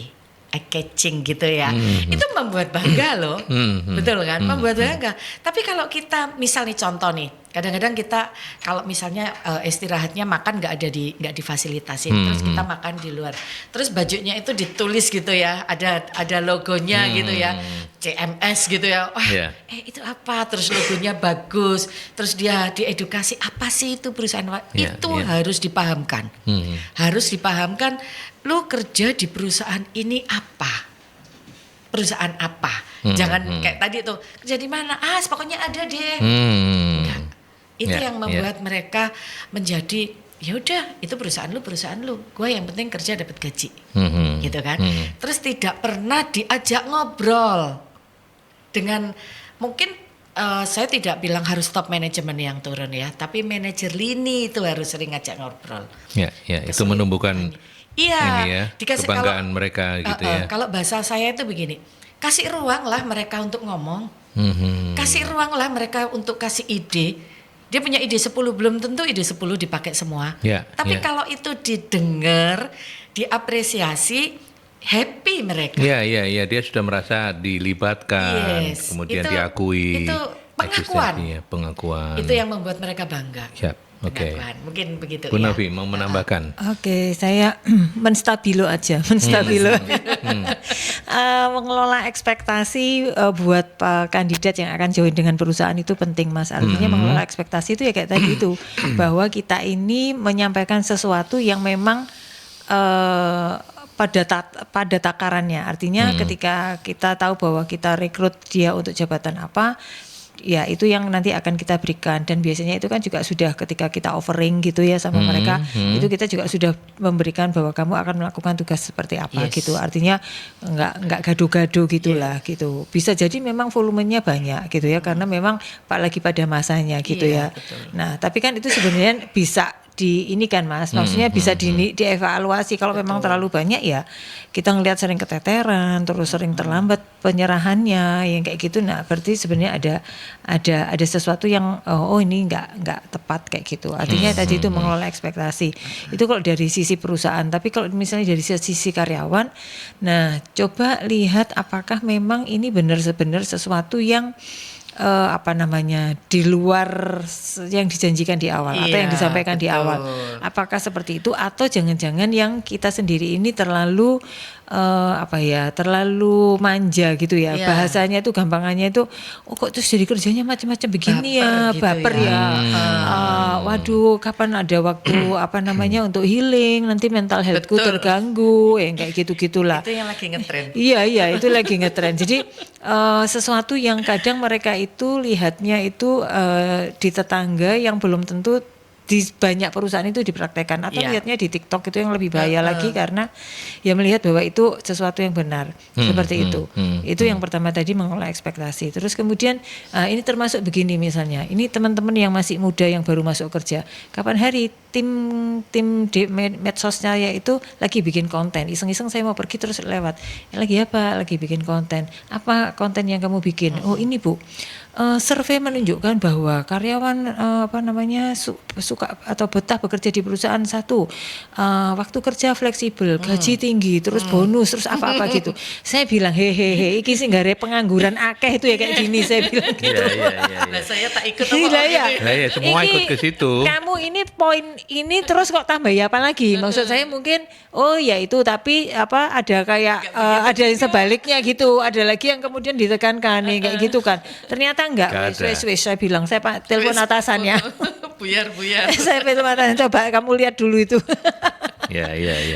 eye-catching gitu ya. Itu membuat bangga loh. Betul kan? Membuat bangga. Tapi kalau kita misalnya contoh nih, kadang-kadang kita kalau misalnya istirahatnya makan nggak difasilitasi, terus kita makan di luar, terus bajunya itu ditulis gitu ya, ada logonya gitu ya, CMS gitu ya, itu apa, terus logonya bagus, terus dia diedukasi apa sih itu perusahaan harus dipahamkan, harus dipahamkan, lu kerja di perusahaan ini apa? Perusahaan apa? Jangan kayak tadi tuh kerja di mana? Pokoknya ada deh. Itu yang membuat mereka menjadi ya udah itu perusahaan lu, gue yang penting kerja dapat gaji, gitu kan. Terus tidak pernah diajak ngobrol dengan mungkin saya tidak bilang harus top manajemen yang turun ya, tapi manajer lini itu harus sering ngajak ngobrol. Itu menumbuhkan kebanggaan mereka gitu ya. Kalau bahasa saya itu begini, kasih ruang lah mereka untuk ngomong, kasih ruang lah mereka untuk kasih ide. Dia punya ide 10, belum tentu ide 10 dipakai semua. Tapi kalau itu didengar, diapresiasi, happy mereka. Dia sudah merasa dilibatkan, kemudian diakui. Itu pengakuan. Itu yang membuat mereka bangga. Mungkin begitu. Bu Novi mau menambahkan? Saya menstabilo aja. Mengelola ekspektasi buat kandidat yang akan join dengan perusahaan itu penting, Mas. Artinya mengelola ekspektasi itu ya kayak tadi itu, bahwa kita ini menyampaikan sesuatu yang memang pada takarannya. Artinya ketika kita tahu bahwa kita rekrut dia untuk jabatan apa, ya itu yang nanti akan kita berikan. Dan biasanya itu kan juga sudah ketika kita offering gitu ya sama mereka, itu kita juga sudah memberikan bahwa kamu akan melakukan tugas seperti apa gitu. Artinya nggak gado-gado gitulah gitu. Bisa jadi memang volumenya banyak gitu ya, karena memang lagi pada masanya gitu ya. Betul. Nah tapi kan itu sebenarnya bisa ini kan Mas, maksudnya bisa dievaluasi. Kalau memang terlalu banyak ya kita ngelihat sering keteteran, terus sering terlambat penyerahannya yang kayak gitu. Nah berarti sebenarnya ada sesuatu yang ini nggak tepat kayak gitu. Artinya tadi itu mengelola ekspektasi itu kalau dari sisi perusahaan. Tapi kalau misalnya dari sisi karyawan, nah coba lihat apakah memang ini benar-benar sesuatu yang di luar yang dijanjikan di awal atau yang disampaikan di awal. Apakah seperti itu atau jangan-jangan yang kita sendiri ini terlalu terlalu manja gitu ya. Bahasanya itu gampangannya itu kok terus jadi kerjanya macam-macam begini baper ya. Waduh, kapan ada waktu untuk healing, nanti mental healthku terganggu, kayak gitu-gitulah. Itu yang lagi ngetren. Iya, itu lagi ngetren. Jadi sesuatu yang kadang mereka itu lihatnya itu di tetangga yang belum tentu di banyak perusahaan itu dipraktekkan atau lihatnya di TikTok itu yang lebih bahaya lagi karena ya melihat bahwa itu sesuatu yang benar seperti itu. Itu yang pertama tadi mengolah ekspektasi. Terus kemudian ini termasuk begini misalnya, ini teman-teman yang masih muda yang baru masuk kerja, kapan hari tim di medsos saya itu lagi bikin konten, iseng-iseng saya mau pergi terus lewat, lagi apa? Lagi bikin konten. Apa konten yang kamu bikin? Oh ini Bu, survei menunjukkan bahwa karyawan suka atau betah bekerja di perusahaan satu, waktu kerja fleksibel, gaji tinggi, terus bonus, terus apa-apa gitu. Saya bilang hehehe, iki sih nggak ada pengangguran akeh itu ya kayak gini, saya bilang gitu. Nah saya tak ikut semua ikut ke situ. Kamu ini poin ini terus kok tambah ya apa lagi? Maksud saya mungkin ya itu tapi ada kayak ada yang sebaliknya gitu, ada lagi yang kemudian ditekankan nih kayak gitu kan. Ternyata enggak, wes saya bilang, saya telepon atasannya. Buyar. Saya telepon atasannya, coba kamu lihat dulu itu.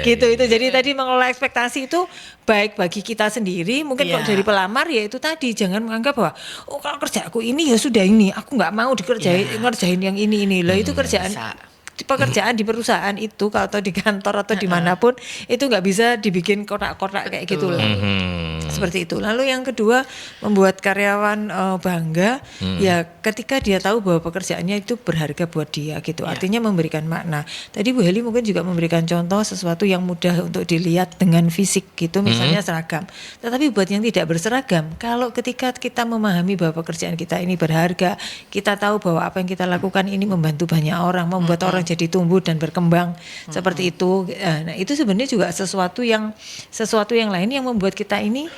Gitu itu. Jadi tadi mengelola ekspektasi itu baik bagi kita sendiri, mungkin kalau dari pelamar ya itu tadi jangan menganggap bahwa kalau kerjaku ini ya sudah ini, aku nggak mau ngerjain yang ini. Lah itu pekerjaan di perusahaan itu atau di kantor atau dimanapun itu nggak bisa dibikin kotak-kotak kayak gitu loh. Seperti itu. Lalu yang kedua, membuat karyawan bangga ya ketika dia tahu bahwa pekerjaannya itu berharga buat dia gitu. Artinya memberikan makna. Tadi Bu Heli mungkin juga memberikan contoh sesuatu yang mudah untuk dilihat dengan fisik gitu, misalnya seragam. Tetapi buat yang tidak berseragam, kalau ketika kita memahami bahwa pekerjaan kita ini berharga, kita tahu bahwa apa yang kita lakukan ini membantu banyak orang, membuat orang jadi tumbuh dan berkembang seperti itu. Nah, itu sebenarnya juga sesuatu yang lain yang membuat kita ini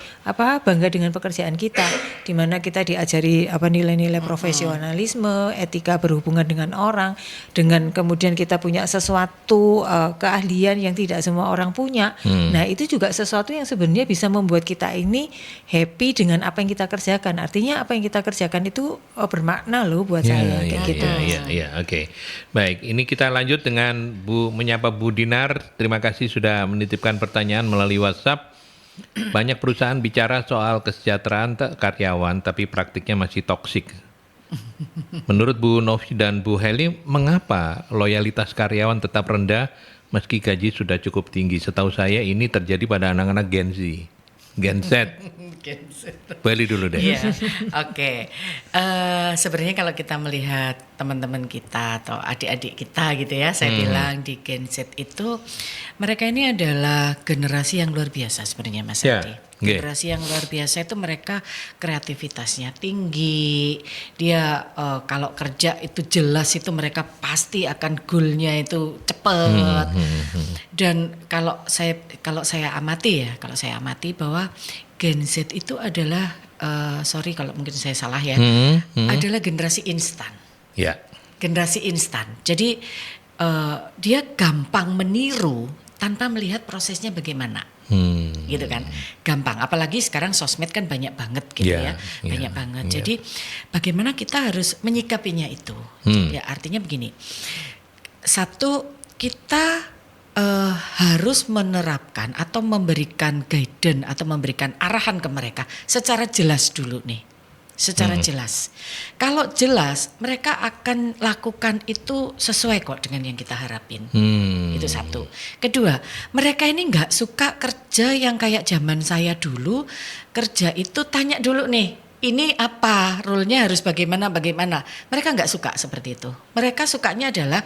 bangga dengan pekerjaan kita, di mana kita diajari nilai-nilai profesionalisme, etika berhubungan dengan orang, dengan kemudian kita punya sesuatu keahlian yang tidak semua orang punya. Nah, itu juga sesuatu yang sebenarnya bisa membuat kita ini happy dengan apa yang kita kerjakan. Artinya apa yang kita kerjakan itu bermakna loh buat saya kayak gitu. Oke. Baik, ini kita lanjut dengan menyapa Bu Dinar. Terima kasih sudah menitipkan pertanyaan melalui WhatsApp. Banyak perusahaan bicara soal kesejahteraan karyawan, tapi praktiknya masih toksik. Menurut Bu Novi dan Bu Heli, mengapa loyalitas karyawan tetap rendah meski gaji sudah cukup tinggi? Setahu saya ini terjadi pada anak-anak Gen Z. Gen Z. Balik dulu deh. Oke. Sebenarnya kalau kita melihat teman-teman kita atau adik-adik kita gitu ya, saya bilang di Gen Z itu mereka ini adalah generasi yang luar biasa sebenarnya Mas Adi. Generasi yang luar biasa itu mereka kreativitasnya tinggi. Dia kalau kerja itu jelas itu mereka pasti akan goalnya itu cepat. Dan kalau saya amati bahwa Gen Z itu adalah sorry kalau mungkin saya salah ya, adalah generasi instan. Generasi instan. Jadi dia gampang meniru tanpa melihat prosesnya bagaimana. Gitu kan, gampang. Apalagi sekarang sosmed kan banyak banget gitu banyak banget. Jadi bagaimana kita harus menyikapinya itu? Ya artinya begini, satu kita harus menerapkan atau memberikan guidance atau memberikan arahan ke mereka secara jelas dulu nih. Secara jelas. Kalau jelas, mereka akan lakukan itu sesuai kok dengan yang kita harapin. Itu satu. Kedua, mereka ini nggak suka kerja yang kayak zaman saya dulu. Kerja itu tanya dulu nih, ini apa, rule-nya harus bagaimana. Mereka nggak suka seperti itu. Mereka sukanya adalah,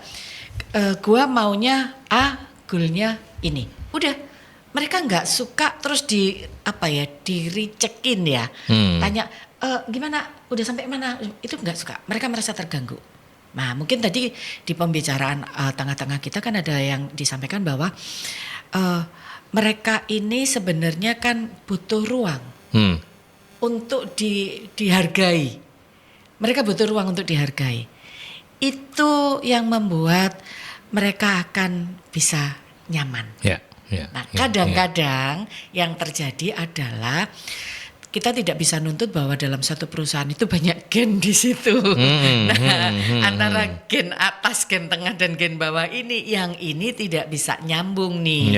gua maunya A, goal-nya ini. Udah. Mereka nggak suka terus di-recheck-in ya. Tanya, gimana, udah sampai mana, itu nggak suka, mereka merasa terganggu. Nah mungkin tadi di pembicaraan tengah-tengah kita kan ada yang disampaikan bahwa mereka ini sebenarnya kan butuh ruang untuk dihargai. Mereka butuh ruang untuk dihargai. Itu yang membuat mereka akan bisa nyaman. Nah kadang-kadang yang terjadi adalah kita tidak bisa nuntut bahwa dalam satu perusahaan itu banyak gen di situ. Antara gen atas, gen tengah dan gen bawah ini, yang ini tidak bisa nyambung nih.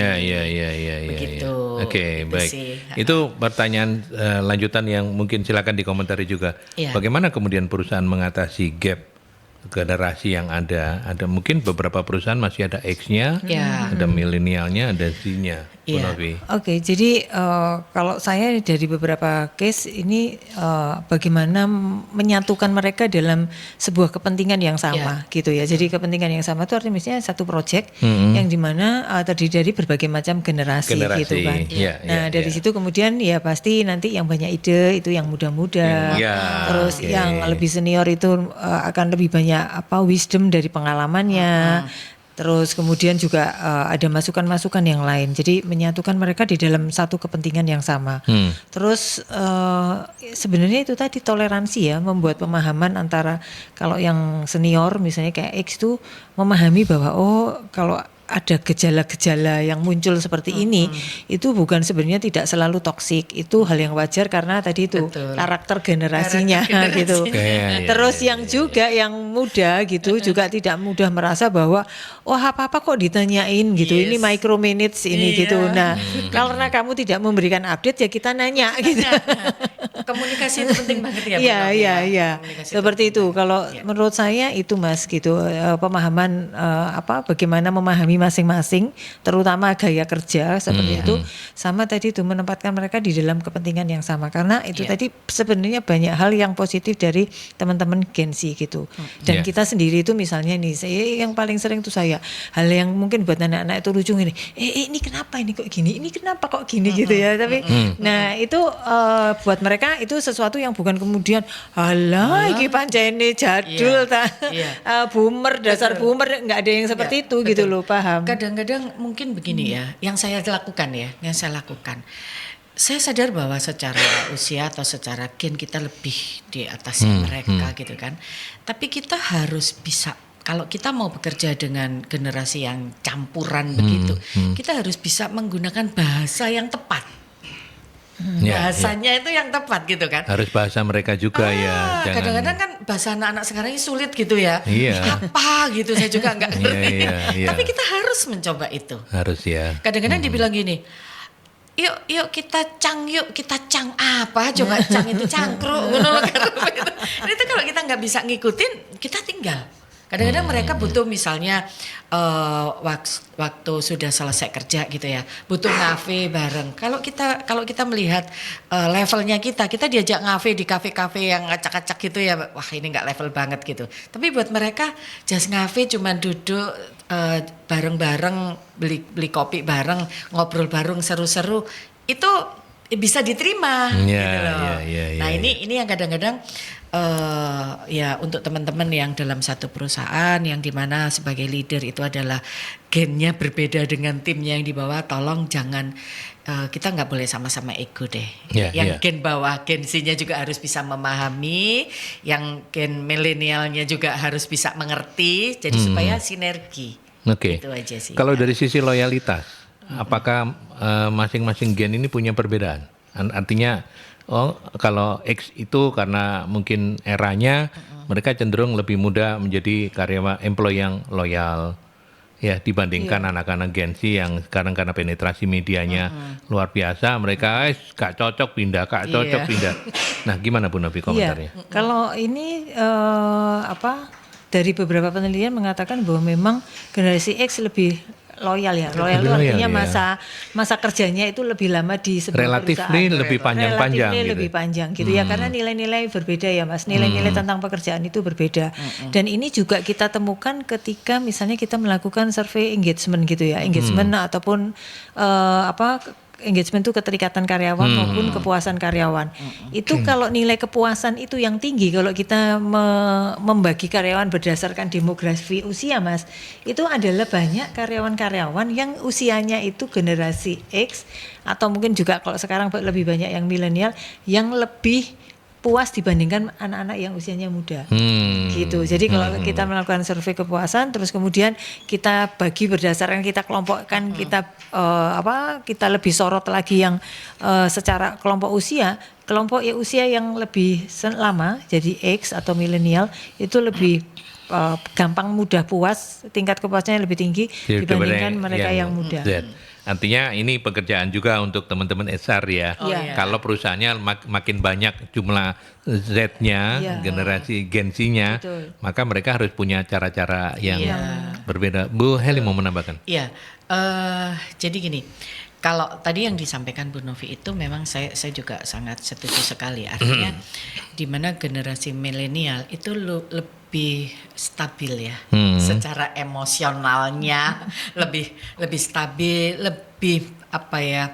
Begitu. Oke, baik. Itu pertanyaan lanjutan yang mungkin silakan dikomentari juga. Bagaimana kemudian perusahaan mengatasi gap generasi yang ada mungkin beberapa perusahaan masih ada X-nya, ada milenialnya, ada Z-nya. Oke, jadi kalau saya dari beberapa case ini bagaimana menyatukan mereka dalam sebuah kepentingan yang sama gitu ya. Jadi kepentingan yang sama itu artinya misalnya satu project yang dimana terdiri dari berbagai macam generasi gitu kan. Nah dari situ kemudian ya pasti nanti yang banyak ide itu yang muda-muda, terus yang lebih senior itu akan lebih banyak wisdom dari pengalamannya. Terus kemudian juga ada masukan-masukan yang lain. Jadi menyatukan mereka di dalam satu kepentingan yang sama. Terus sebenarnya itu tadi toleransi ya, membuat pemahaman antara kalau yang senior misalnya kayak X itu memahami bahwa kalau ada gejala-gejala yang muncul seperti ini itu bukan sebenarnya tidak selalu toksik, itu hal yang wajar karena tadi itu karakter generasinya gitu. Terus yang juga yang muda gitu juga tidak mudah merasa bahwa apa-apa kok ditanyain gitu, ini micromanage ini gitu. Nah, karena kamu tidak memberikan update ya kita nanya gitu. Komunikasi itu penting banget ya. Iya. Seperti itu. Kalau menurut saya itu Mas gitu, pemahaman bagaimana memahami masing-masing, terutama gaya kerja seperti itu, sama tadi itu menempatkan mereka di dalam kepentingan yang sama. Karena itu tadi sebenarnya banyak hal yang positif dari teman-teman Gen Z gitu. Dan kita sendiri itu misalnya nih, saya yang paling sering tuh hal yang mungkin buat anak-anak itu lucu ini, ini kenapa ini kok gini, ini kenapa kok gini gitu ya. Tapi nah itu buat mereka itu sesuatu yang bukan kemudian halah iki pancene jadul boomer, dasar boomer, nggak ada yang seperti itu gitu loh, paham. Kadang-kadang mungkin begini ya, yang saya lakukan. Saya sadar bahwa secara usia atau secara gen kita lebih di atas mereka gitu kan. Tapi kita harus bisa, kalau kita mau bekerja dengan generasi yang campuran begitu, kita harus bisa menggunakan bahasa yang tepat. Bahasanya itu yang tepat gitu kan. Harus bahasa mereka juga ya. Kadang-kadang kan bahasa anak-anak sekarang ini sulit gitu ya. Apa gitu saya juga nggak ngerti. Tapi kita harus mencoba itu. Harus ya. Kadang-kadang dibilang gini, yuk kita cang apa? Coba cang itu cangkruk. Itu kalau kita nggak bisa ngikutin, kita tinggal. Kadang-kadang mereka butuh misalnya waktu sudah selesai kerja gitu ya, butuh ngafe bareng. Kalau kita melihat levelnya kita diajak ngafe di kafe-kafe yang acak-acak gitu ya, wah ini nggak level banget gitu. Tapi buat mereka just ngafe cuman duduk bareng-bareng, beli kopi bareng, ngobrol bareng seru-seru, itu bisa diterima. Gitu loh. Nah ini yang kadang-kadang ya untuk teman-teman yang dalam satu perusahaan yang dimana sebagai leader itu adalah gennya berbeda dengan timnya yang di bawah, tolong jangan kita nggak boleh sama-sama ego deh. Yang gen bawah, gen Z-nya juga harus bisa memahami, yang gen milenialnya juga harus bisa mengerti, jadi supaya sinergi. Itu aja sih. Kalau dari sisi loyalitas, apakah masing-masing gen ini punya perbedaan? Artinya kalau X itu karena mungkin eranya mereka cenderung lebih mudah menjadi karyawan employee yang loyal ya dibandingkan anak-anak Gen Z yang sekarang karena penetrasi medianya luar biasa, mereka gak cocok pindah. Nah, gimana Bu Novi komentarnya? Kalau ini dari beberapa penelitian mengatakan bahwa memang generasi X lebih loyal ya. Loyal itu artinya masa kerjanya itu lebih lama di sebuah perusahaan. Lebih panjang-panjang gitu. Lebih panjang gitu ya, karena nilai-nilai berbeda ya Mas. Nilai-nilai tentang pekerjaan itu berbeda. Dan ini juga kita temukan ketika misalnya kita melakukan survei engagement gitu ya. Engagement ataupun engagement itu keterikatan karyawan maupun kepuasan karyawan. Itu kalau nilai kepuasan itu yang tinggi, kalau kita membagi karyawan berdasarkan demografi usia Mas, itu adalah banyak karyawan-karyawan yang usianya itu generasi X atau mungkin juga kalau sekarang lebih banyak yang milenial yang lebih puas dibandingkan anak-anak yang usianya muda, gitu. Jadi kalau kita melakukan survei kepuasan, terus kemudian kita bagi berdasarkan kita kelompokkan, kita lebih sorot lagi yang secara kelompok usia yang lebih lama, jadi X atau milenial itu lebih gampang mudah puas, tingkat kepuasannya lebih tinggi dibandingkan mereka yang muda. Artinya ini pekerjaan juga untuk teman-teman HR ya. Kalau perusahaannya makin banyak jumlah Z-nya, generasi Gen Z-nya, maka mereka harus punya cara-cara yang berbeda. Bu Heli mau menambahkan? Iya, jadi gini. Kalau tadi yang disampaikan Bu Novi itu memang saya juga sangat setuju sekali. Artinya di mana generasi milenial itu lebih stabil ya, secara emosionalnya lebih stabil, lebih apa ya?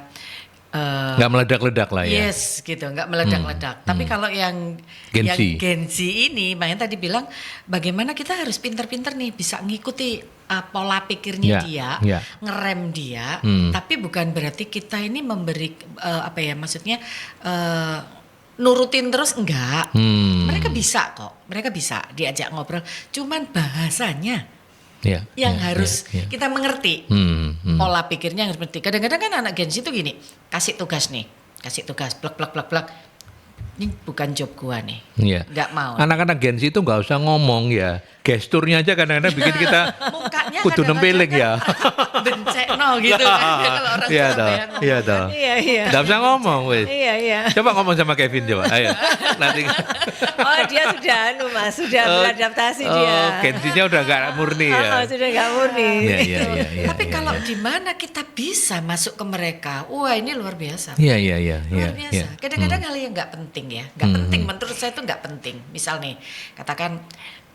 Nggak meledak-ledak lah ya. Yes, gitu, nggak meledak-ledak. Tapi kalau yang Gen Z ini, makanya tadi bilang bagaimana kita harus pinter-pinter nih bisa ngikuti pola pikirnya dia, ngerem dia. Tapi bukan berarti kita ini memberi maksudnya nurutin terus enggak. Mereka bisa kok, mereka bisa diajak ngobrol. Cuman bahasanya yang harus kita mengerti. Pola pikirnya harus mengerti. Kadang-kadang kan anak Gen Z itu gini, kasih tugas, plek. Ini bukan job gua nih, nggak mau. Anak-anak Gen Z itu nggak usah ngomong ya, gesturnya aja kadang-kadang bikin kita mukanya kudu nempeling ya. Bencekno gitu kan, kalau orang Surabaya. Iya. Nggak usah ngomong, wes. Iya. Coba ngomong sama Kevin coba, ayo. Nanti. Oh dia sudah beradaptasi dia. Gen Z-nya udah nggak murni ya. Sudah nggak murni. Iya. Tapi kalau di mana kita bisa masuk ke mereka, wah ini luar biasa. Iya. Luar biasa. Kadang-kadang hal yang nggak penting ya, nggak penting. Menurut saya itu nggak penting. Misal nih, katakan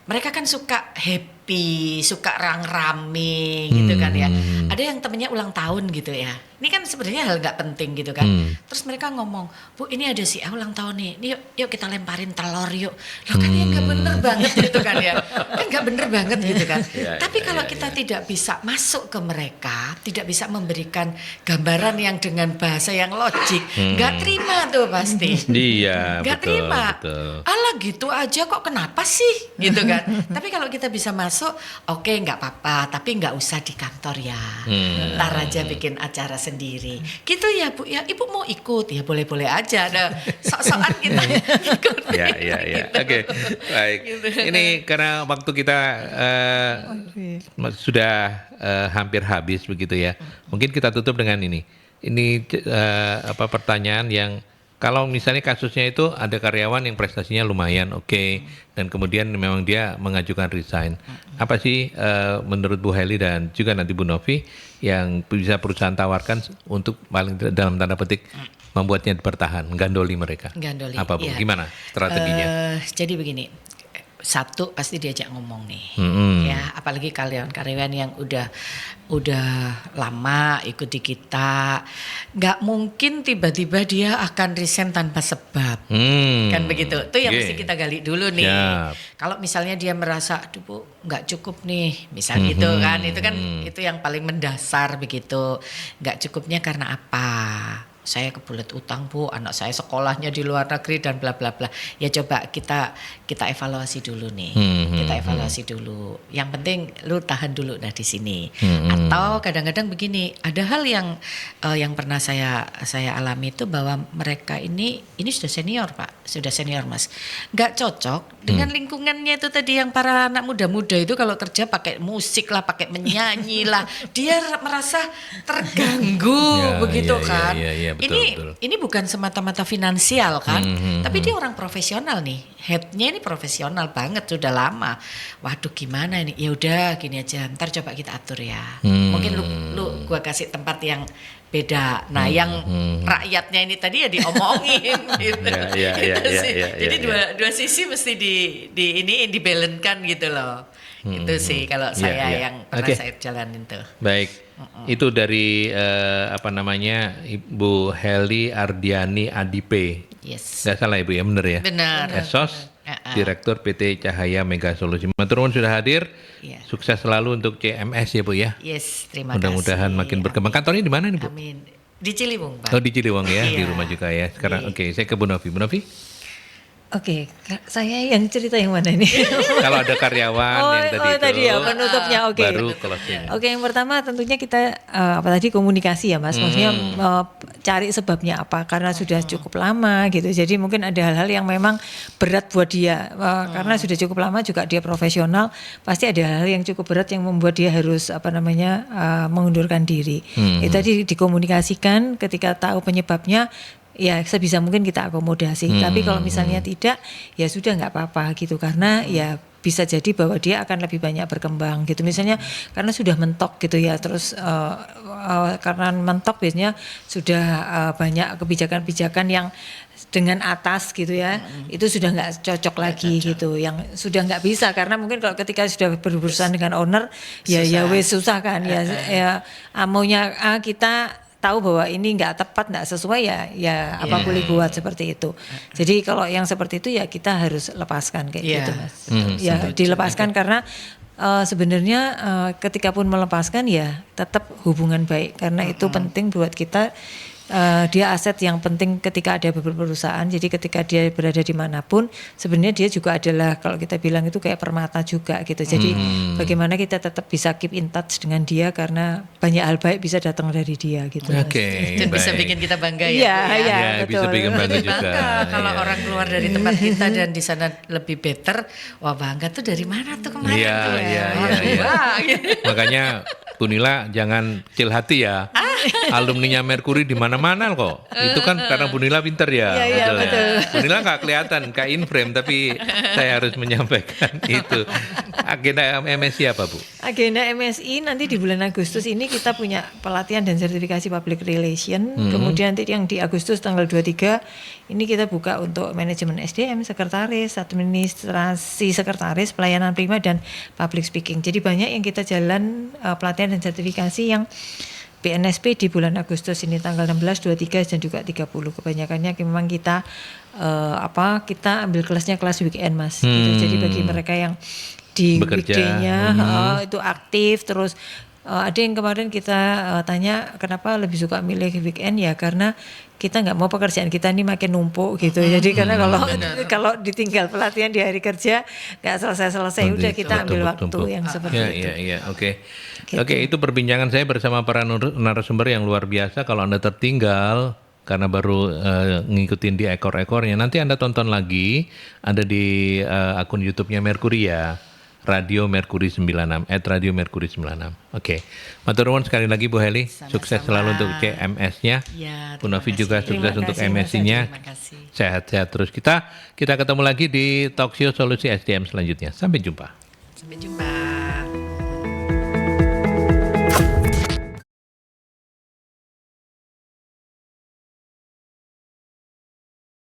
mereka kan suka happy, suka rame gitu kan ya. Ada yang temennya ulang tahun gitu ya. Ini kan sebenarnya hal nggak penting gitu kan. Terus mereka ngomong, Bu ini ada si A ulang tahun nih. Ini yuk kita lemparin telur yuk. Loh kan ya nggak bener banget gitu kan ya. Kan nggak bener banget gitu kan. Tapi kalau kita tidak bisa masuk ke mereka, tidak bisa memberikan gambaran yang dengan bahasa yang logik, nggak terima tuh pasti. Iya. Nggak terima. Betul. Alah gitu aja kok kenapa sih gitu kan. Tapi kalau kita bisa masuk, oke nggak apa-apa. Tapi nggak usah di kantor ya. Ntar aja bikin acara sendiri. Gitu ya Bu, ya Ibu mau ikut ya boleh-boleh aja. Ada sok-sokan kita ikut. Ya. Oke, baik. Gitu. Ini karena waktu kita sudah hampir habis begitu ya. Mungkin kita tutup dengan ini. Ini pertanyaan yang kalau misalnya kasusnya itu ada karyawan yang prestasinya lumayan oke, dan kemudian memang dia mengajukan resign. Apa sih menurut Bu Heli dan juga nanti Bu Novi yang bisa perusahaan tawarkan untuk paling dalam tanda petik membuatnya bertahan, gandoli mereka? Gandoli. Apa Bu? Gimana strateginya? Jadi begini. Satu pasti diajak ngomong nih, ya apalagi karyawan yang udah lama ikuti kita, nggak mungkin tiba-tiba dia akan resign tanpa sebab, kan begitu. Itu yang mesti kita gali dulu nih. Kalau misalnya dia merasa, aduh Bu, nggak cukup nih, misal gitu kan, itu yang paling mendasar begitu. Nggak cukupnya karena apa? Saya kebelet utang Bu, anak saya sekolahnya di luar negeri dan bla bla bla. Ya coba kita evaluasi dulu nih. Kita evaluasi dulu. Yang penting lu tahan dulu di sini. Atau kadang-kadang begini, ada hal yang pernah saya alami itu bahwa mereka ini sudah senior Pak, sudah senior Mas. Nggak cocok dengan lingkungannya itu tadi yang para anak muda-muda itu kalau kerja pakai musik lah, pakai menyanyi lah, dia merasa terganggu begitu kan. Betul. Ini bukan semata-mata finansial kan, tapi dia orang profesional nih, headnya ini profesional banget sudah lama. Waduh gimana ini? Ya udah gini aja, ntar coba kita atur ya. Mungkin lu gua kasih tempat yang beda. Nah yang rakyatnya ini tadi ya diomongin gitu. Jadi dua sisi mesti dibalancekan gitu loh. Itu sih kalau saya yang pernah saya jalanin tuh. Baik. Itu dari Ibu Heli Ardiani Adipe. Yes. Nggak salah Ibu ya, benar ya? Benar. Esos, Direktur PT Cahaya Mega Solusi. Matur nuwun sudah hadir. Sukses selalu untuk CMS ya Bu ya. Yes, terima kasih. Mudah-mudahan makin berkembang. Kantornya di mana nih Bu? Amin. Di Ciliwung Pak. Oh di Ciliwung ya, di rumah juga ya. Sekarang saya ke Bu Novi. Bu Novi? Oke, saya yang cerita yang mana ini? Kalau ada karyawan yang tadi ya penutupnya. Oke. Baru closing. Oke, yang pertama tentunya kita komunikasi ya Mas. Maksudnya cari sebabnya apa, karena sudah cukup lama gitu. Jadi mungkin ada hal-hal yang memang berat buat dia, karena sudah cukup lama juga dia profesional, pasti ada hal-hal yang cukup berat yang membuat dia harus mengundurkan diri. Itu tadi dikomunikasikan, ketika tahu penyebabnya ya sebisa mungkin kita akomodasi. Tapi kalau misalnya tidak, ya sudah nggak apa-apa gitu, karena ya bisa jadi bahwa dia akan lebih banyak berkembang gitu. Misalnya karena sudah mentok gitu ya, terus karena mentok biasanya sudah banyak kebijakan-kebijakan yang dengan atas gitu ya, itu sudah nggak cocok lagi gitu, yang sudah nggak bisa, karena mungkin kalau ketika sudah berurusan dengan owner ya wes susah kan ya maunya kita tahu bahwa ini nggak tepat, nggak sesuai ya apa boleh buat seperti itu. Jadi kalau yang seperti itu ya kita harus lepaskan kayak gitu Mas. Ya dilepaskan karena sebenarnya ketika pun melepaskan ya tetap hubungan baik, karena itu penting buat kita. Dia aset yang penting ketika ada beberapa perusahaan. Jadi ketika dia berada dimanapun, sebenarnya dia juga adalah, kalau kita bilang itu kayak permata juga gitu. Jadi bagaimana kita tetap bisa keep in touch dengan dia, karena banyak hal baik bisa datang dari dia gitu. Dan bisa bikin kita bangga ya. Iya, bisa bikin bangga juga. Kalau orang keluar dari tempat kita dan di sana lebih better, wah bangga tuh dari mana tuh kemarin tuh. Iya. Makanya Bu Nila jangan kecil hati ya. Alumninya Mercury di mana-mana kok. Itu kan karena Bu Nila pinter ya. Iya, betul. Bu Nila nggak kelihatan kayak in frame, tapi saya harus menyampaikan itu. Agenda MSI apa Bu? Agenda MSI nanti di bulan Agustus ini kita punya pelatihan dan sertifikasi public relation. Kemudian nanti yang di Agustus tanggal 23 ini kita buka untuk manajemen SDM, sekretaris, administrasi sekretaris, pelayanan prima dan public speaking. Jadi banyak yang kita jalan pelatihan dan sertifikasi yang BNSP di bulan Agustus ini tanggal 16, 23 dan juga 30. Kebanyakannya memang kita kita ambil kelasnya kelas weekend Mas. Gitu. Jadi bagi mereka yang di weekday-nya itu aktif, terus ada yang kemarin kita tanya kenapa lebih suka milih weekend, ya karena kita nggak mau pekerjaan kita ini makin numpuk gitu. Jadi karena kalau ditinggal pelatihan di hari kerja nggak selesai, udah kita ambil waktu yang seperti itu. Iya, oke. Oke, itu perbincangan saya bersama para narasumber yang luar biasa. Kalau Anda tertinggal karena baru ngikutin di ekor-ekornya, nanti Anda tonton lagi, ada di akun YouTube-nya Mercury ya. Radio Mercury 96 @Radio Mercury 96. Oke. Matur nuwun sekali lagi Bu Heli. Sukses selalu untuk CMS-nya. Ya, Bu Novi juga sukses untuk MSI-nya. Terima kasih. Sehat-sehat terus. Kita ketemu lagi di Talk Show Solusi SDM selanjutnya. Sampai jumpa. Sampai jumpa.